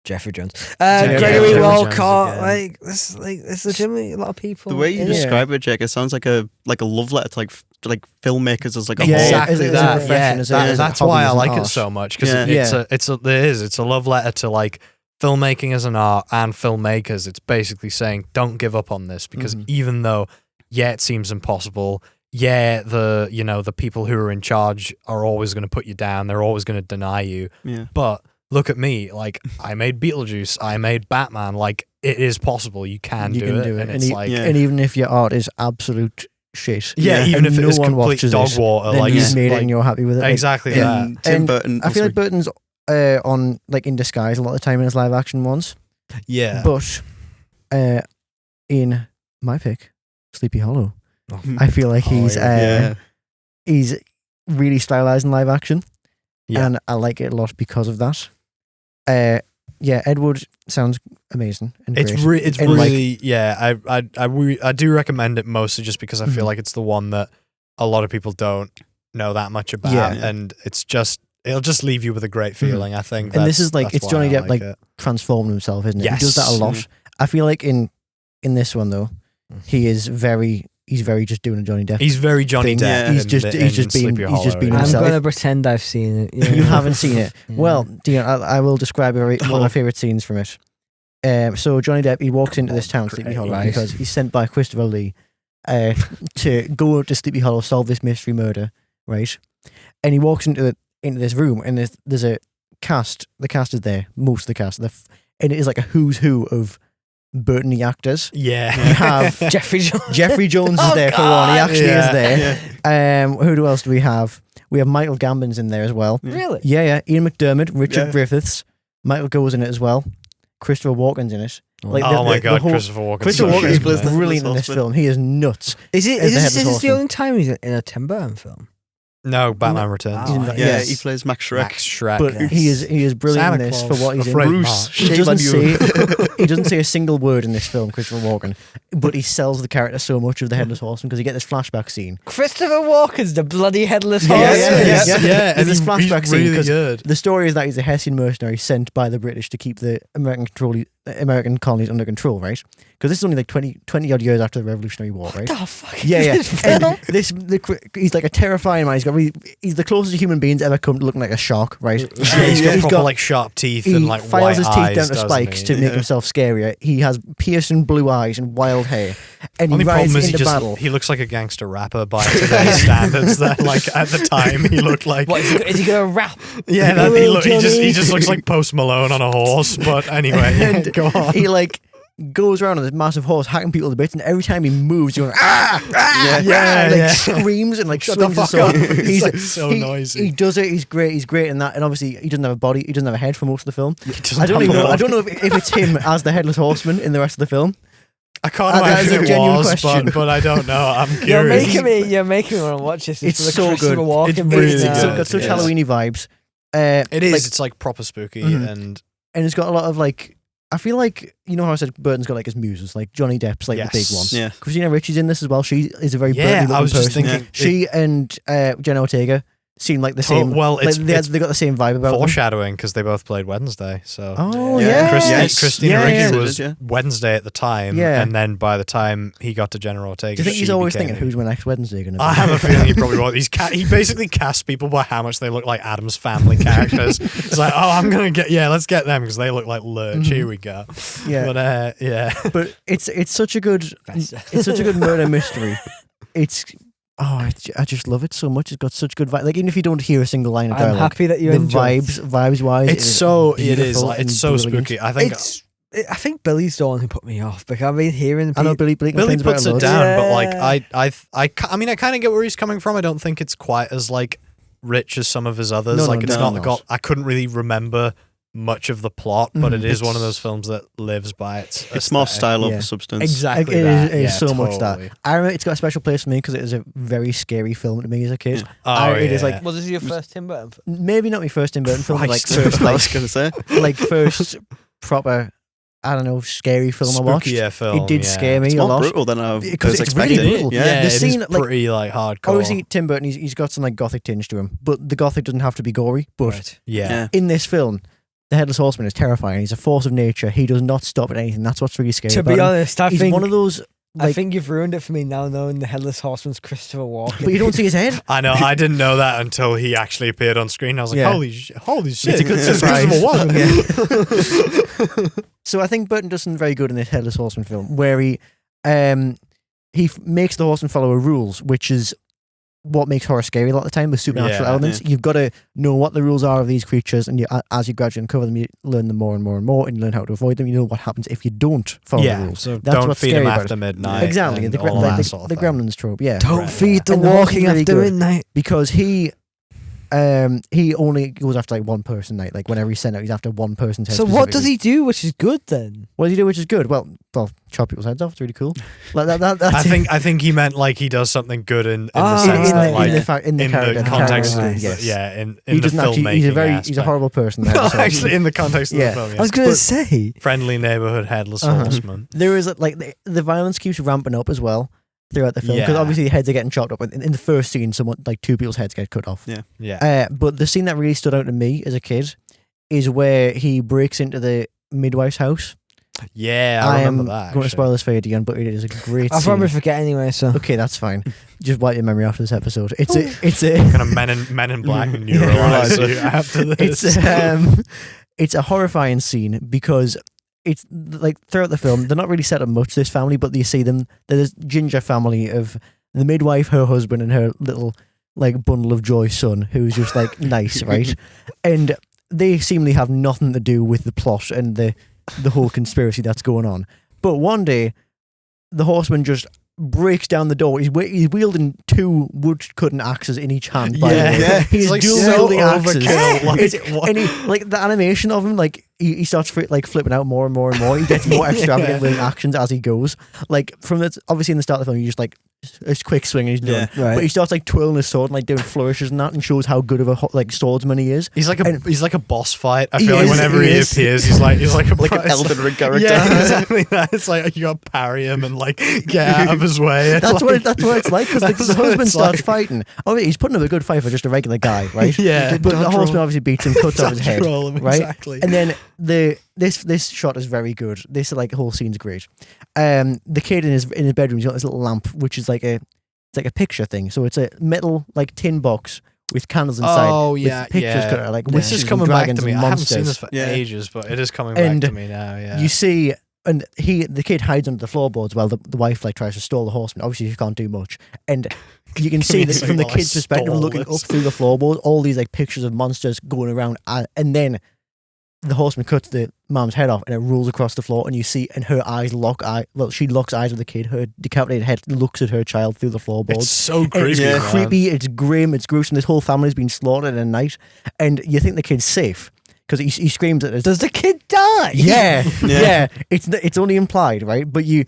Jeffrey Jones, Gregory Walcott. Like this, legitimately a lot of people. The way you describe it, Jake, it sounds like a love letter to like filmmakers as like a exactly whole. That's why I like it so much, because it's a love letter to like filmmaking as an art and filmmakers. It's basically saying don't give up on this, because even though it seems impossible, the people who are in charge are always going to put you down, they're always going to deny you, but look at me, like I made Beetlejuice, I made Batman, like it is possible. You can do it. And it's like, and even if your art is absolute shit, even if no it's one complete watches dog it, water, then like you've made it and you're happy with it. Exactly that. Tim Burton. I feel like Burton's on like in disguise a lot of the time in his live action ones. Yeah. But in my pick, Sleepy Hollow, I feel like he's really stylized in live action, and I like it a lot because of that. Edward sounds amazing and it's great. It's really I do recommend it mostly just because I feel like it's the one that a lot of people don't know that much about, and it'll just leave you with a great feeling. I think, and this is like it's Johnny Depp like transforming himself, isn't it? Yes. He does that a lot. I feel like in this one though, he's very just doing a Johnny Depp. He's very Johnny thing. Depp. He's just being himself. I'm gonna pretend I've seen it. You haven't seen it. Well, Dion, I will describe one of my favorite scenes from it. So Johnny Depp, he walks into this town, Sleepy Hollow, because he's sent by Christopher Lee to go to Sleepy Hollow, solve this mystery murder, right? And he walks into this room, and there's a cast. The cast is there, most of the cast, and it is like a who's who of Burton-y actors. Yeah. You have Jeffrey Jones. Jeffrey Jones is there for one. He actually is there. Yeah. Who else do we have? We have Michael Gambon's in there as well. Really? Yeah. Ian McDermott, Richard Griffiths, Michael Gore's in it as well. Christopher Walken's in it. My God, Christopher Walken. Christopher Walken is brilliant. brilliant in this film. He is nuts. Is this the only time he's in a Tim Burton film? No, Batman Returns. He plays Max Shrek. But he is brilliant Santa in this Claus. for what he's in. Bruce, He doesn't say a single word in this film, Christopher Walken, but he sells the character so much of the Headless Horseman because you get this flashback scene. Christopher Walken's the bloody Headless Horseman. Yeah. And this flashback scene really because good. the story is that he's a Hessian mercenary sent by the British to keep the American colonies under control, right? Because this is only like 20 odd years after the Revolutionary War, right? What the fuck? Yeah. And he's like a terrifying man. He's the closest to human beings ever come to looking like a shark, right? He's got proper like sharp teeth and like files white his eyes, teeth down to spikes to make himself scarier. He has piercing blue eyes and wild hair, and he rides into battle. He looks like a gangster rapper by today's standards. That like at the time he looked like. What is he gonna rap? Yeah, he just looks like Post Malone on a horse. But anyway, go on. He like goes around on this massive horse hacking people to bits, and every time he moves, you're like, screams and like shut the fuck up. He's like so noisy. He does it. He's great in that. And obviously, he doesn't have a body. He doesn't have a head for most of the film. I don't know if it's him as the Headless Horseman in the rest of the film. I can't imagine it was, but I don't know. I'm curious. You're making me want to watch this. It's so good. It's really good. It's got such Halloween-y vibes. It is. It's like proper spooky and it's got a lot of like. I feel like, you know how I said Burton's got like his muses, like Johnny Depp's like the big one. Yeah. Christina Ricci's in this as well. She is a very Burton-y I was person. just thinking. She and Jenna Ortega seem like the same. Well, like they got the same vibe about foreshadowing because they both played Wednesday. So Christina Ricci was Wednesday at the time, and then by the time he got to Jenna Ortega, do you think he's always thinking who's my next Wednesday going to be? I have a feeling he probably was. He basically casts people by how much they look like Addams Family characters. It's like, let's get them because they look like Lurch. Here we go. Yeah, but but it's such a good murder mystery. I just love it so much. It's got such good vibes. Like even if you don't hear a single line of dialogue, I'm happy that you enjoy vibes wise. It's so spooky. I think Billy's the one who put me off because I've been hearing. I know Billy puts it down, but like I kind of get where he's coming from. I don't think it's quite as like rich as some of his others. I couldn't really remember much of the plot, but it is one of those films that lives by its It's more style over substance. Exactly. It is so much that. I remember it's got a special place for me because it was a very scary film to me as a kid. It is like, was this your first Tim Burton film? Maybe not my first Tim Burton film, but like first, I was gonna say, like first proper, I don't know, scary film I watched. Film, it did scare me it's a more lot. brutal than I was expecting. Really brutal. Yeah, the it scene is pretty like hardcore. Obviously, Tim Burton, he's got some like gothic tinge to him, but the gothic doesn't have to be gory. But in this film, the Headless Horseman is terrifying. He's a force of nature. He does not stop at anything. That's what's really scary. To be honest, he's one of those. I think you've ruined it for me now, knowing the Headless Horseman's Christopher Walken. But you don't see his head. I know. I didn't know that until he actually appeared on screen. I was like, holy shit! It's a good surprise. So I think Burton does something very good in this Headless Horseman film, where he makes the horseman follow rules, which is what makes horror scary a lot of the time with supernatural elements. You've got to know what the rules are of these creatures, and as you gradually uncover them, you learn them more and more and more, and you learn how to avoid them. You know what happens if you don't follow the rules. So that's don't what's feed scary them about after it. midnight. Exactly, the Gremlins trope. Yeah, Don't feed the And the walking horse is after really good. midnight. because he only goes after like one person night. Like whenever he's sent out, he's after one person's head. So what does he do, which is good then? What does he do, which is good? Well, chop people's heads off. It's really cool. Like that's I think he meant like he does something good in the Ah, sense in that the- like in the context. character, yes. In He the doesn't actually. filmmaking. He's a horrible person. No, actually, in the context of Yeah. the film, I was going to say. friendly neighborhood headless horseman. There is like the violence keeps ramping up as well throughout the film because Yeah. obviously heads are getting chopped up. In the first scene, two people's heads get cut off. Yeah. But the scene that really stood out to me as a kid is where he breaks into the midwife's house. Yeah, I remember am that. going to actually. spoil this for you, Dion, but it is a great I'll scene. probably forget anyway, so. Okay, that's fine. Just wipe your memory after this episode. It's a Kind of men in black neuralize you after this. it's a horrifying scene because it's like throughout the film they're not really set up much, this family, but you see them. There's a ginger family of the midwife, her husband, and her little like bundle of joy son, who's just like nice, right? And they seemingly have nothing to do with the plot and the whole conspiracy that's going on. But one day, the horseman just breaks down the door. He's wielding 2 wood-cutting axes in each hand. By the way. He's like dual so wielding axes. overkill. And he, like the animation of him, like he starts flipping out more and more and more. He gets more extravagant with actions as he goes. Like from the obviously in the start of the film, you just like a quick swing and he's done. Right. But he starts like twirling his sword and like doing flourishes and that, and shows how good of a swordsman he is. He's like a boss fight. I He feel like is, whenever he he is. appears, he's like an Elden Ring character. Yeah, exactly. That. It's like you got to parry him and like get out of his way. That's what it's like because That's the what husband it's starts like. fighting. Oh, he's putting up a good fight for just a regular guy, right? Yeah. But the horseman obviously beats him, cuts off his head, Control him, right? exactly. And then this shot is very good. This like whole scene's great. The kid in his bedroom, he's got this little lamp, which is like a picture thing. So it's a metal like tin box with candles inside. Oh with yeah, pictures cut out, like this witches is and coming back dragons to me. and I haven't seen monsters. this for ages, but it is coming And back to me now. Yeah, You see, and the kid hides under the floorboards while the wife like tries to stall the horseman. Obviously, she can't do much, and you can see this from the kid's perspective, looking up through the floorboards, all these like pictures of monsters going around, and then the horseman cuts the mom's head off, and it rolls across the floor, and you see, and her eyes she locks eyes with the kid. Her decapitated head looks at her child through the floorboards. It's so And creepy. It's man. creepy. It's grim. It's gruesome. This whole family's been slaughtered in a night, and you think the kid's safe because he screams at us. Does the kid die? Yeah. It's only implied, right? But you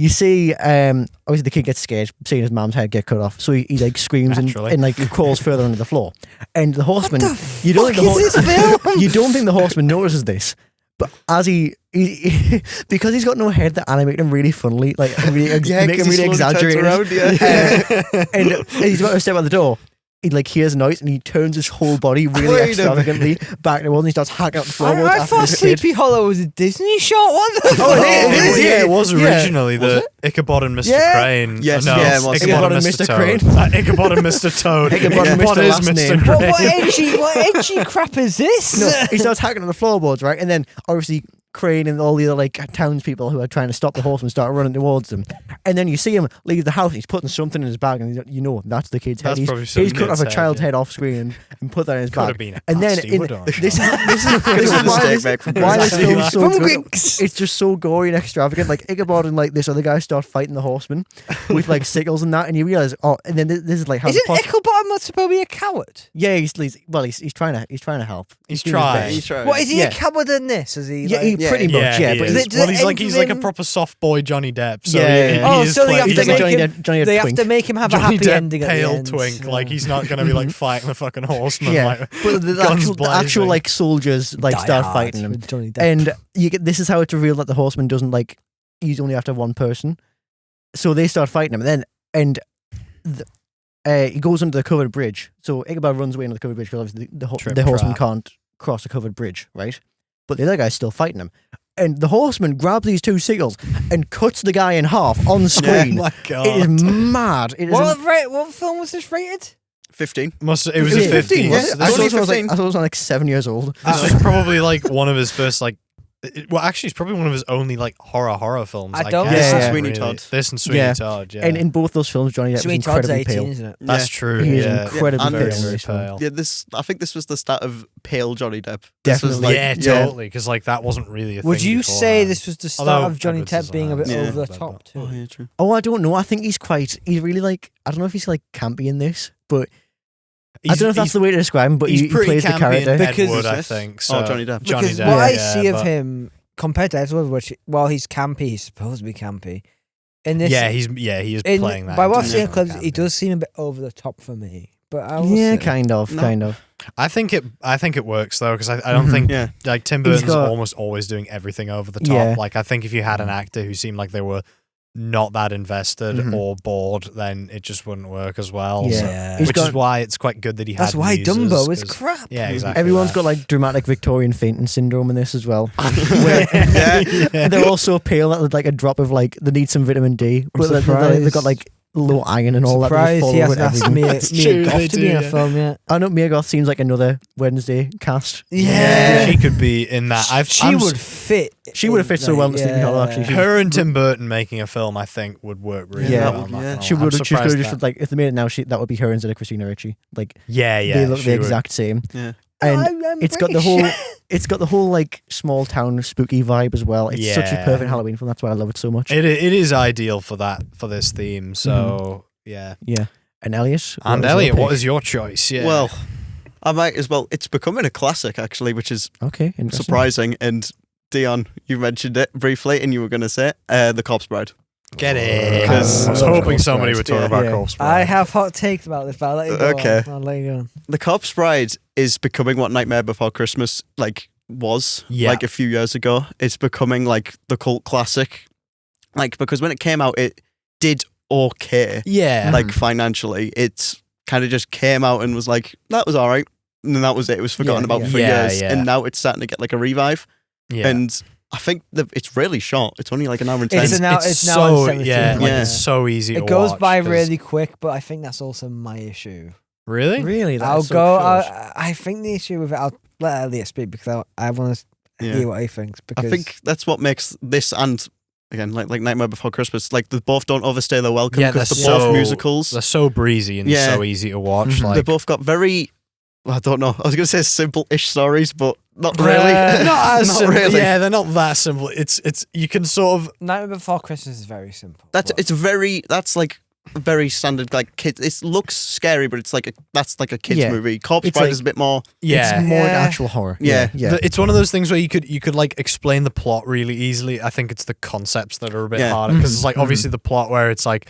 see, obviously the kid gets scared seeing his mom's head get cut off, so he like screams and like crawls further under the floor. And the horseman, you don't think the horseman notices this, but as he because he's got no head, that animate him really funnily, like really make him really exaggerated. And he's about to step out the door. He like hears a noise and he turns his whole body really extravagantly back towards, and he starts hacking out the floorboards. I thought Sleepy Hollow was a Disney shot. What the fuck? it is. Yeah, it was originally Was the Ichabod and Mr. Yeah. Crane. Yes, no, yeah, it was. Ichabod and Mr. Crane. Ichabod and Mr. Toad. Ichabod and Ichabod Mr. is last Mr. name. Crane. What edgy crap is this? No, he starts hacking on the floorboards, right? And then obviously Crane and all the other like townspeople who are trying to stop the horseman start running towards them. And then you see him leave the house. He's putting something in his bag, and you know that's the kid's head. That's probably some He's cut off a kid's child's head, head off screen and put that in his Could have bag. been a And then pasty, would I? this is why this film's so From good. Winks. It's just so gory and extravagant. Like Ichabod and like this other guy start fighting the horseman with like sickles and that, and you realize, and then this is like how Isn't Ichabod supposed to be a coward? yeah, he's trying to help. He's doing his trying. best. He's trying. What is he Yeah. a coward in this? Is he? Yeah, like, he pretty much. Yeah, he but is. does Well, it he's like a end proper soft boy Johnny Depp. So Yeah. he is so they have he's to like make Johnny him. Depp- Johnny Depp They have twink. to make him have a Johnny happy Depp ending at the pale end. twink. so- Like he's not going to be like fighting the fucking horseman. Yeah, Like, but the guns actual blazing. like soldiers like Die start Hard fighting him, with Johnny Depp. and you get this is how it's revealed that the horseman doesn't like he's only after one person, so they start fighting him, and then he goes under the covered bridge. So Ichabod runs away under the covered bridge because obviously the horseman can't cross a covered bridge, right? But the other guy's still fighting him. And the horseman grabs these 2 seagulls and cuts the guy in half on screen. oh my god! It is mad. It is What film was this rated? 15. It was a 15. 15. Yeah. This I thought was it was like 7 years old. This was probably like one of his first like Well, actually, it's probably one of his only like horror films. I don't- This and Yeah, Sweeney Todd. This and Sweeney Yeah. Todd. Yeah, And in both those films, Johnny Depp was Sweeney Todd's incredibly 18, pale. isn't it? that's true. He is Yeah, incredibly And pale. it's- in this film. pale. I think this was the start of pale Johnny Depp. This was Definitely. like, Totally. Because like that wasn't really a thing. Would you before say that. this was the start Although of Johnny Edward Depp being a bit Scissorhands. over the Yeah. top too? Oh, yeah, true. Oh, I don't know. I think he's really like, I don't know if he's like campy in this, but I don't know if that's the way to describe him, but he pretty plays the campy character. in Because- Edward, I Yes. think. Oh, So. Johnny Depp. Johnny Because Depp, what I yeah, see of but- him compared to Edward, which while he's campy, he's supposed to be campy. In this, he is playing that. By what I've into seen in the clips, campy. he does seem a bit over the top for me. But I will Yeah, say- kind of. I think it works though because I don't Mhm. think Yeah. like Tim He's Burton's got- almost always doing everything over the top. Yeah. Like I think if you had an actor who seemed like they were not that invested Mhm. or bored, then it just wouldn't work as well. Yeah. So- Yeah. He's which is got- why it's quite good that he That's had why muses, Dumbo is 'cause- crap. Yeah, exactly. Everyone's that. got like dramatic Victorian fainting syndrome in this as well. Yeah. Yeah. They're all so pale that like a drop of like they need some vitamin D, but they've surprised. got like low iron and all that. Surprised he hasn't asked everything. Mia That's true, Goth they to do, be in a yeah. film yet. I know Mia Goth seems like another Wednesday cast. Yeah. she could be in that. She would fit. She would have fit so well in Sleepy Hollow, actually. She- Her and Tim Burton making a film, I think, would work really Yeah. well. I'm not Yeah. gonna She lie. would I'm have surprised just that- like if they made it now, that would be her instead of Christina Ricci. Like Yeah, they look she the would. exact same. Yeah. And it's got the whole like small town spooky vibe as well. It's such a Yeah. perfect Halloween film. That's why I love it so much. It is ideal for this theme. So yeah. Yeah. And Elliott. And Elliot, what is your choice? Yeah. Well, I might as well. It's becoming a classic, actually, which is okay? Interesting. surprising. And Dion, you mentioned it briefly, and you were going to say The Corpse Bride. get it. Because- I was I love hoping Corpse somebody Bride. would talk Yeah. about Yeah. Corpse Bride. I have hot takes about this, but I'll let you go. Okay. I'll let you go. The Corpse Bride is becoming what Nightmare Before Christmas was Yeah. a few years ago. It's becoming like the cult classic. Because when it came out, it did okay. Yeah. Financially, it's kind of just came out and was like, that was all right. And then that was it. It was forgotten Yeah, about yeah. for Yeah, years. yeah. And now it's starting to get like a revive. yeah. And I think it's really short. It's only like an hour and 10. It's now so, on 17. yeah, like Yeah. it's so easy to It goes watch by 'cause- really quick, but I think that's also my issue. Really? Really? That I'll is so go. short. I think the issue with it, I'll let Elliot speak because I want to Yeah. hear what he thinks. Because I think that's what makes this and again like Nightmare Before Christmas they both don't overstay their welcome Yeah, because they're they're so- both musicals. They're so breezy and Yeah. so easy to watch. Mhm. Like They both got very. I don't know. I was going to say simple-ish stories, but not really. not as Not simple. really. Yeah, they're not that simple. It's you can sort of Nightmare Before Christmas is very simple. That's but- that's like very standard kid. It looks scary, but it's that's like a kids Yeah. movie. Corpse It's Bride like- is a bit more. yeah. It's more an Yeah. actual horror. Yeah. Yeah. It's one of those things where you could like explain the plot really easily. I think it's the concepts that are a bit Yeah. harder because it's like Mhm. obviously the plot where it's like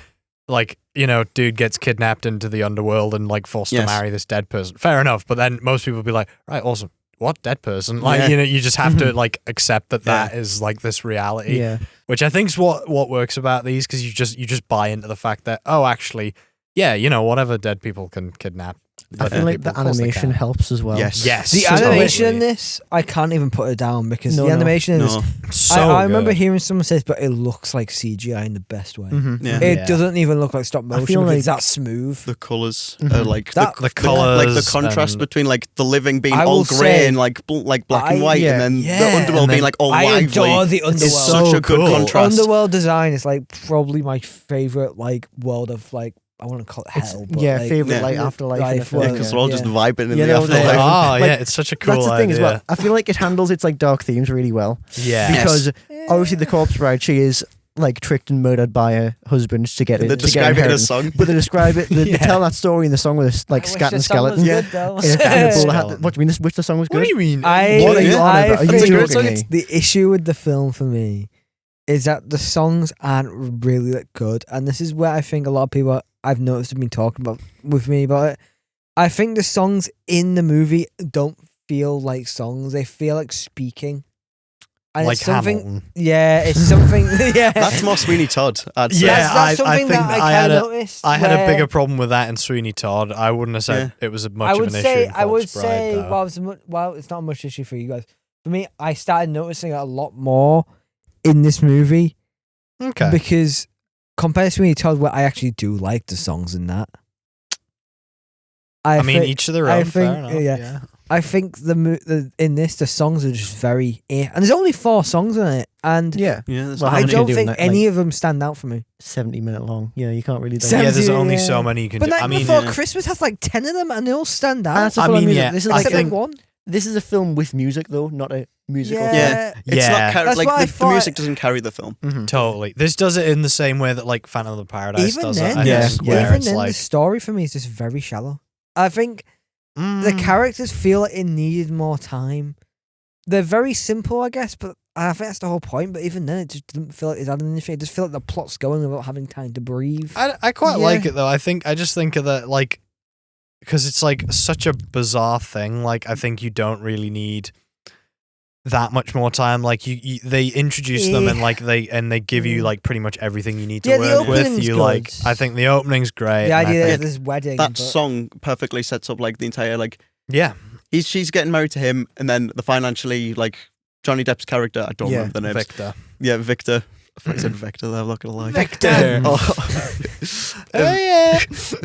dude gets kidnapped into the underworld and like forced to Yes. marry this dead person. Fair enough, but then most people will be like, right, awesome. What dead person? Like Yeah. you just have to like accept that is like this reality, Yeah. which I think is what works about these because you just buy into the fact that actually, yeah, whatever dead people can kidnap. I feel like the animation helps as well. Yes. Yes, the So- animation in totally. this, I can't even put it down because No, the no. animation in this. No. So I remember good. hearing someone say this, but it looks like CGI in the best way. Mhm. Yeah. It Yeah. doesn't even look like stop motion. feel Because like- it's that smooth. The colours Mhm. are like That- the like the colours contrast and- between the living being I all will grey say, and like black and white, yeah. and then Yeah. the underworld And being then like all I lively. adore the underworld. It's such so a good cool. contrast. Underworld design is like probably my favorite world of I want to call it It's- hell. But yeah, favorite Yeah. afterlife. Life and world. Yeah, everything, because yeah. they're all just Yeah. vibing in Yeah, the they're all afterlife. there. Oh, Like, yeah, it's such a cool That's the thing idea. as well. I feel like it handles its dark themes really well Yeah. because obviously the Corpse Bride, she is tricked and murdered by her husband to get it. They to get describe it in a inheritance. song. But they describe it. They Yeah. tell that story in the song with a scat and skeleton. Yeah. In a cannibal hat. What do you mean? Which the song was What good? do you mean? I, What are you on I about? Are you think joking me? the issue with the film for me is that the songs aren't really good, and this is where I think a lot of people I've noticed have been talking about with me about it. I think the songs in the movie don't feel like songs; they feel like speaking. And like it's something, Hamilton. yeah, it's something, yeah. That's more Sweeney Todd, I'd say. Yeah, that's I something think that I I had kind a- of noticed. I had a where- bigger problem with that in Sweeney Todd. I wouldn't have said it was much I of would an issue. say, in I would Corpse Bride, say, though. well, it's not much issue for you guys. For me, I started noticing it a lot more in this movie Okay. because compared to Sweeney Todd, where I actually do like the songs in that. I mean, thi- each of their I own. Fair think- enough. yeah. Yeah. I think in this the songs are just very and there's only 4 songs in it, and well, I don't think any of them stand out for me. 70-minute long. Yeah, you can't really. There's only so many you can do. But Nightmare Before Christmas has like 10 of them, and they all stand out. This is I think one. This is a film with music, though, not a musical. It's not the music doesn't carry the film. Mm-hmm. Totally. This does it in the same way that like Phantom of the Paradise does it. Even then, the story for me is just very shallow. I think the characters feel like it needed more time. They're very simple, I guess, but I think that's the whole point. But even then, it just didn't feel like it's adding anything. It just feel like the plot's going without having time to breathe. I quite like it though. I just think of that like. Because it's like such a bizarre thing. Like I think you don't really need that much more time. Like they introduce them and like they give you like pretty much everything you need to work with. You like I think the opening's great. The idea of this wedding. That song perfectly sets up like the entire like she's getting married to him, and then the financially like Johnny Depp's character. I don't remember the name. Victor. Yeah, Victor. I thought he said Vector there, I'm not gonna lie. Vector!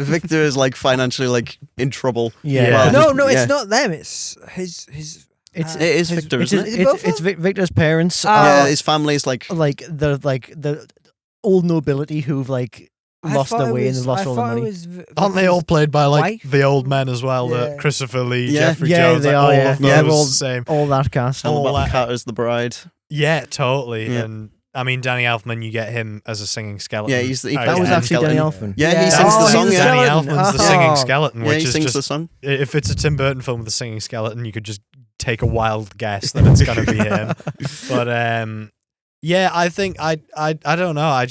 Victor is like financially like in trouble. Yeah. Well, no, it's not them. It's his. It is Victor, isn't it? It's Victor's parents. His family's like the old nobility who've like lost their way and lost all their money. Aren't they all played by like the old men as well? The Christopher Lee, Jeffrey Jones, they all are. Of those all the same. All that cast. All Cat as the bride. Yeah, totally. Yeah. And I mean, Danny Elfman, you get him as a singing skeleton. Yeah, that was actually Danny Elfman. Yeah, he sings the song. Danny Elfman's the singing skeleton, which he is sings just the song. If it's a Tim Burton film with a singing skeleton, you could just take a wild guess that it's going to be him. But I think I don't know.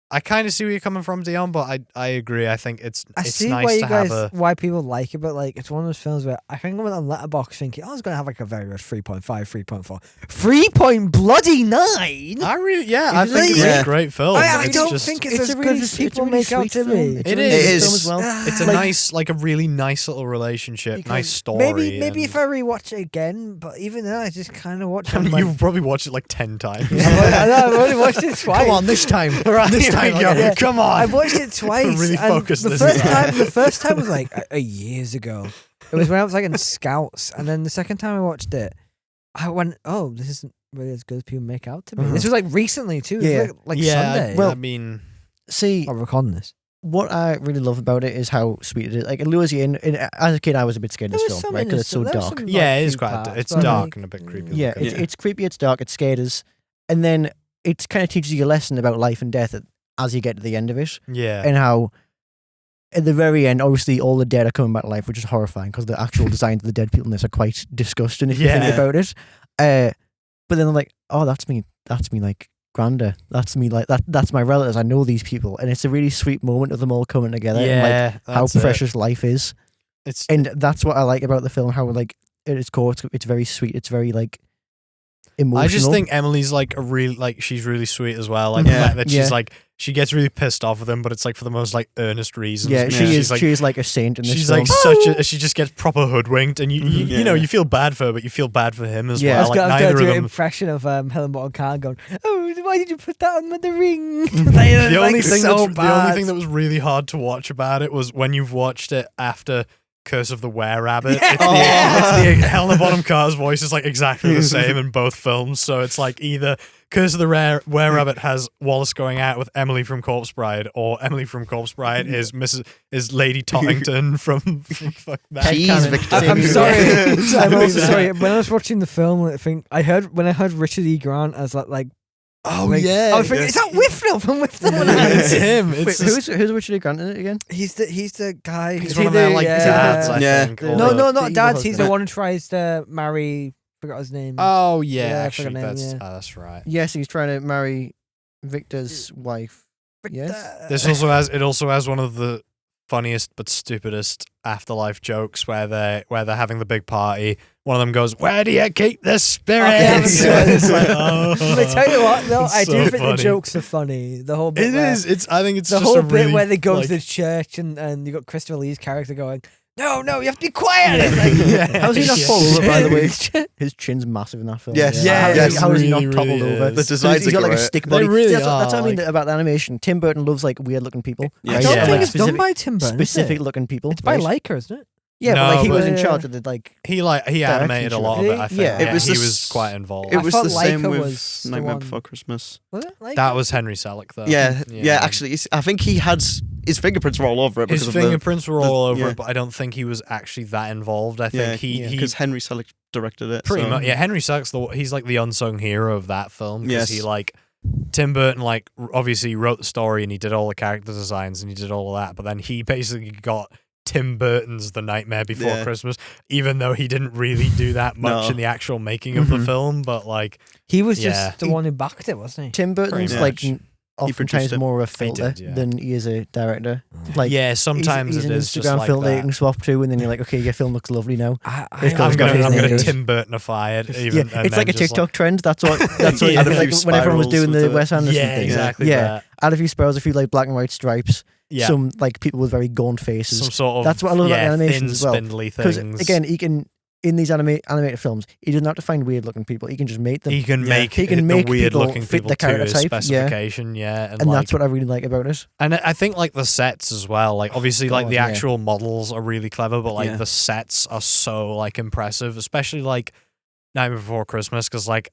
I kind of see where you're coming from, Dion, but I agree. I think it's nice to have why people like it, but like it's one of those films where I think I went on Letterboxd thinking I was going to have like a very good 3.5, 3.4, 3.9. I think it's a great film. I don't think it's as good as people make out to be. It is. It's a nice, like a really nice little relationship, nice story. Maybe if I rewatch it again, but even then I just kind of watch it. You've probably watched it like 10 times. I've only watched it twice. Come on, this time. This time. Come on! I've watched it twice. Really focus the first time was like years ago. It was when I was like in Scouts, and then the second time I watched it, I went, "Oh, this isn't really as good as people make out to be." This was like recently too. Like Sunday. Well, I mean, see, I'm recording this. What I really love about it is how sweet it is. Like it lures you in. As a kid, I was a bit scared of this film, right? Because it's so dark. Yeah, it is quite. It's dark and a bit creepy. Yeah, it's creepy. It's dark. It scared us, and then it kind of teaches you a lesson about life and death as you get to the end of it. Yeah. And how, at the very end, obviously all the dead are coming back to life, which is horrifying because the actual designs of the dead people in this are quite disgusting if you think about it. But then they're like, oh, that's me like granda. That's me like that's my relatives. I know these people. And it's a really sweet moment of them all coming together and like how precious life is. And that's what I like about the film, how like at its core it's very sweet. It's very like emotional. I just think Emily's like she's really sweet as well. Like the fact that she's like she gets really pissed off with him, but it's like for the most like earnest reasons. Yeah, she is like a saint in this she's film. Like she just gets proper hoodwinked, and you know you feel bad for her, but you feel bad for him as well. Like I've neither got of an them. impression of Helen Bonham Carter going, "Oh, why did you put that on the ring?" The only thing that was really hard to watch about it was when you've watched it after Curse of the Were-Rabbit. It's the Helena Bonham Carter's voice is like exactly the same in both films, so it's like either Curse of the Were-Rabbit has Wallace going out with Emily from Corpse Bride, or Emily from Corpse Bride is Lady Tottington from fuck that. Jeez, Victor. I'm sorry. I'm also sorry. When I was watching the film, I heard Richard E. Grant as like oh yeah, I was thinking, is that Whiffnell from Whiffnell? It's him. Wait, who's Richard E. Grant in it again? He's the guy. He's one of their like dads. I think. No, not dads. He's the one who tries to marry. Forgot his name. Oh yeah, actually, that's right. Yes, he's trying to marry Victor's wife. Yes. This also has one of the funniest but stupidest afterlife jokes where they're having the big party. One of them goes, "Where do you keep the spirits?" It's like, I tell you what, though, I do think funny. the jokes are funny. The whole bit I think it's the just whole a bit really, where they go like, to the church and you got Christopher Lee's character going, No, you have to be quiet. It's like, how's he not fall over, by the way? His chin's massive in that film. Yes. How is he not really toppled over? The designs He's got like a great. stick body. They really that's what I are, mean about the animation. Tim Burton loves like weird looking people. Yeah. I don't Yeah. think Like it's done by Tim Burton. Specific looking people. It's by Leica, isn't it? Yeah, No, but like he was but- in charge of the like. He animated a lot of it. I think. Yeah. It was he the was quite involved. It was thought the same Leica with was the Nightmare one- Before Christmas. Was it? Like That was Henry Selick, though. Yeah. Actually, I think he had his fingerprints were all over it. His because of fingerprints were all over yeah. it, but I don't think he was actually that involved. I think he because Henry Selick directed it. pretty so. much. Yeah, Henry Selick's he's like the unsung hero of that film because Yes. he like Tim Burton like obviously wrote the story and he did all the character designs and he did all of that, but then he basically got Tim Burton's The Nightmare Before Christmas, even though he didn't really do that much No. in the actual making of the film. But like, he was Yeah. just the one who backed it, wasn't he? Tim Burton's Pretty like much. oftentimes produced it. more of a He filter did, yeah. than he is a director. Like yeah, sometimes he's it an is just Instagram like filter you that. can swap to, and then you're like, okay, your film looks lovely now. I got I'm his gonna name. Tim Burtonify it. Even, Yeah, and it's like a then just, TikTok trend. That's what. Yeah. Add a like, few when everyone was spirals doing with the it. Wes Anderson Yeah, thing. exactly. Yeah, that. add a few spirals, a few like black and white stripes. Yeah. Some like people with very gaunt faces. Some sort of That's what I love about the animations thin, as well. spindly Because things. again, he can in these animated films, he doesn't have to find weird looking people. He can just make them. he can Yeah. make He can the make weird people looking fit people the to his character type, yeah. specification, and like, that's what I really like about it. And I think like the sets as well, like obviously like God, the yeah. actual models are really clever, but like Yeah. the sets are so like impressive, especially like Nightmare Before Christmas, because like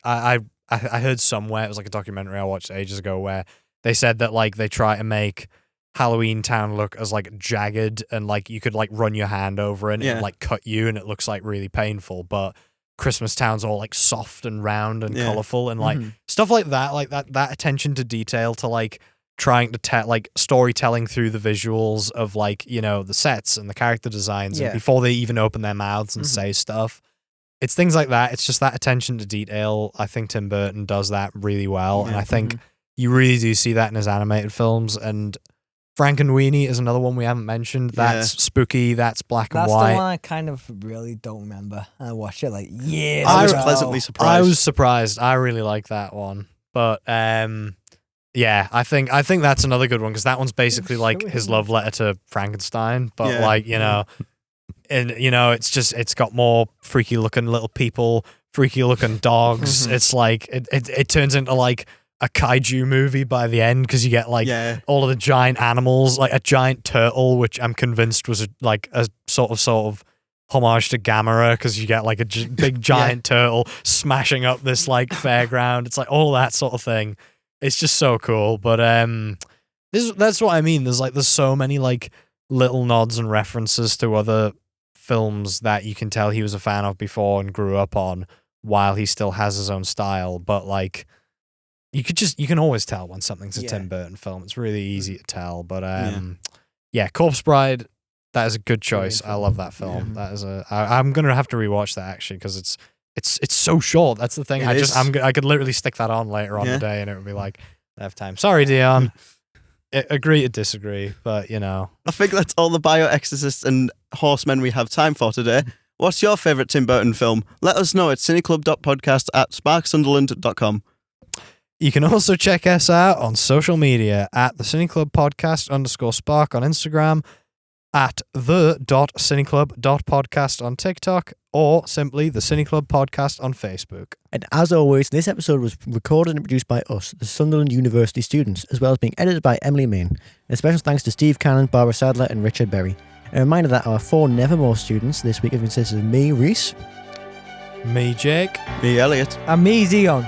I heard somewhere, it was like a documentary I watched ages ago where they said that like they try to make Halloween Town look as like jagged and like you could like run your hand over it and it Yeah. would like cut you and it looks like really painful, but Christmas Town's all like soft and round and Yeah. colorful and like Mhm. stuff like that attention to detail to like trying to tell like storytelling through the visuals of like, you know, the sets and the character designs Yeah. and before they even open their mouths and Mhm. say stuff. It's things like that. It's just that attention to detail. I think Tim Burton does that really well. And Yeah. I think you really do see that in his animated films. And Frankenweenie is another one we haven't mentioned. That's spooky. That's black That's and the white. one I kind of really don't remember. I watched it like years I was ago. pleasantly I surprised. was surprised. I really like that one. But yeah, I think that's another good one because that one's basically like his love letter to Frankenstein, but Yeah. like, you know, and you know, it's got more freaky looking little people, freaky looking dogs. It's like it turns into like a kaiju movie by the end because you get like Yeah. all of the giant animals, like a giant turtle, which I'm convinced was like a sort of homage to Gamera because you get like a big giant turtle smashing up this like fairground. It's like all that sort of thing. It's just so cool. But that's what I mean. There's so many like little nods and references to other films that you can tell he was a fan of before and grew up on while he still has his own style. But like you can always tell when something's a Yeah. Tim Burton film. It's really easy to tell. But yeah, Corpse Bride, that is a good choice. I love that film. Yeah. That is I'm gonna have to rewatch that actually because it's so short. That's the thing. It is. I could literally stick that on later on Yeah. today and it would be like I have time. Sorry, Dion. Agree to disagree, but you know. I think that's all the Bio Exorcists and Horsemen we have time for today. What's your favourite Tim Burton film? Let us know at cineclub.podcast at sparksunderland.com. You can also check us out on social media at the .cineclub.podcast _spark on Instagram, at the.cineclub.podcast on TikTok, or simply the Cineclub Podcast on Facebook. And as always, this episode was recorded and produced by us, the Sunderland University students, as well as being edited by Emily Main. And a special thanks to Steve Cannon, Barbara Sadler, and Richard Berry. A reminder that our 4 Nevermore students this week have consisted of me, Rhys. Me, Jake. Me, Elliott. And me, Dion.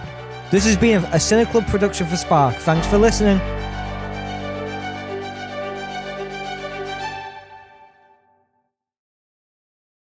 This has been a Cineclub production for Spark. Thanks for listening.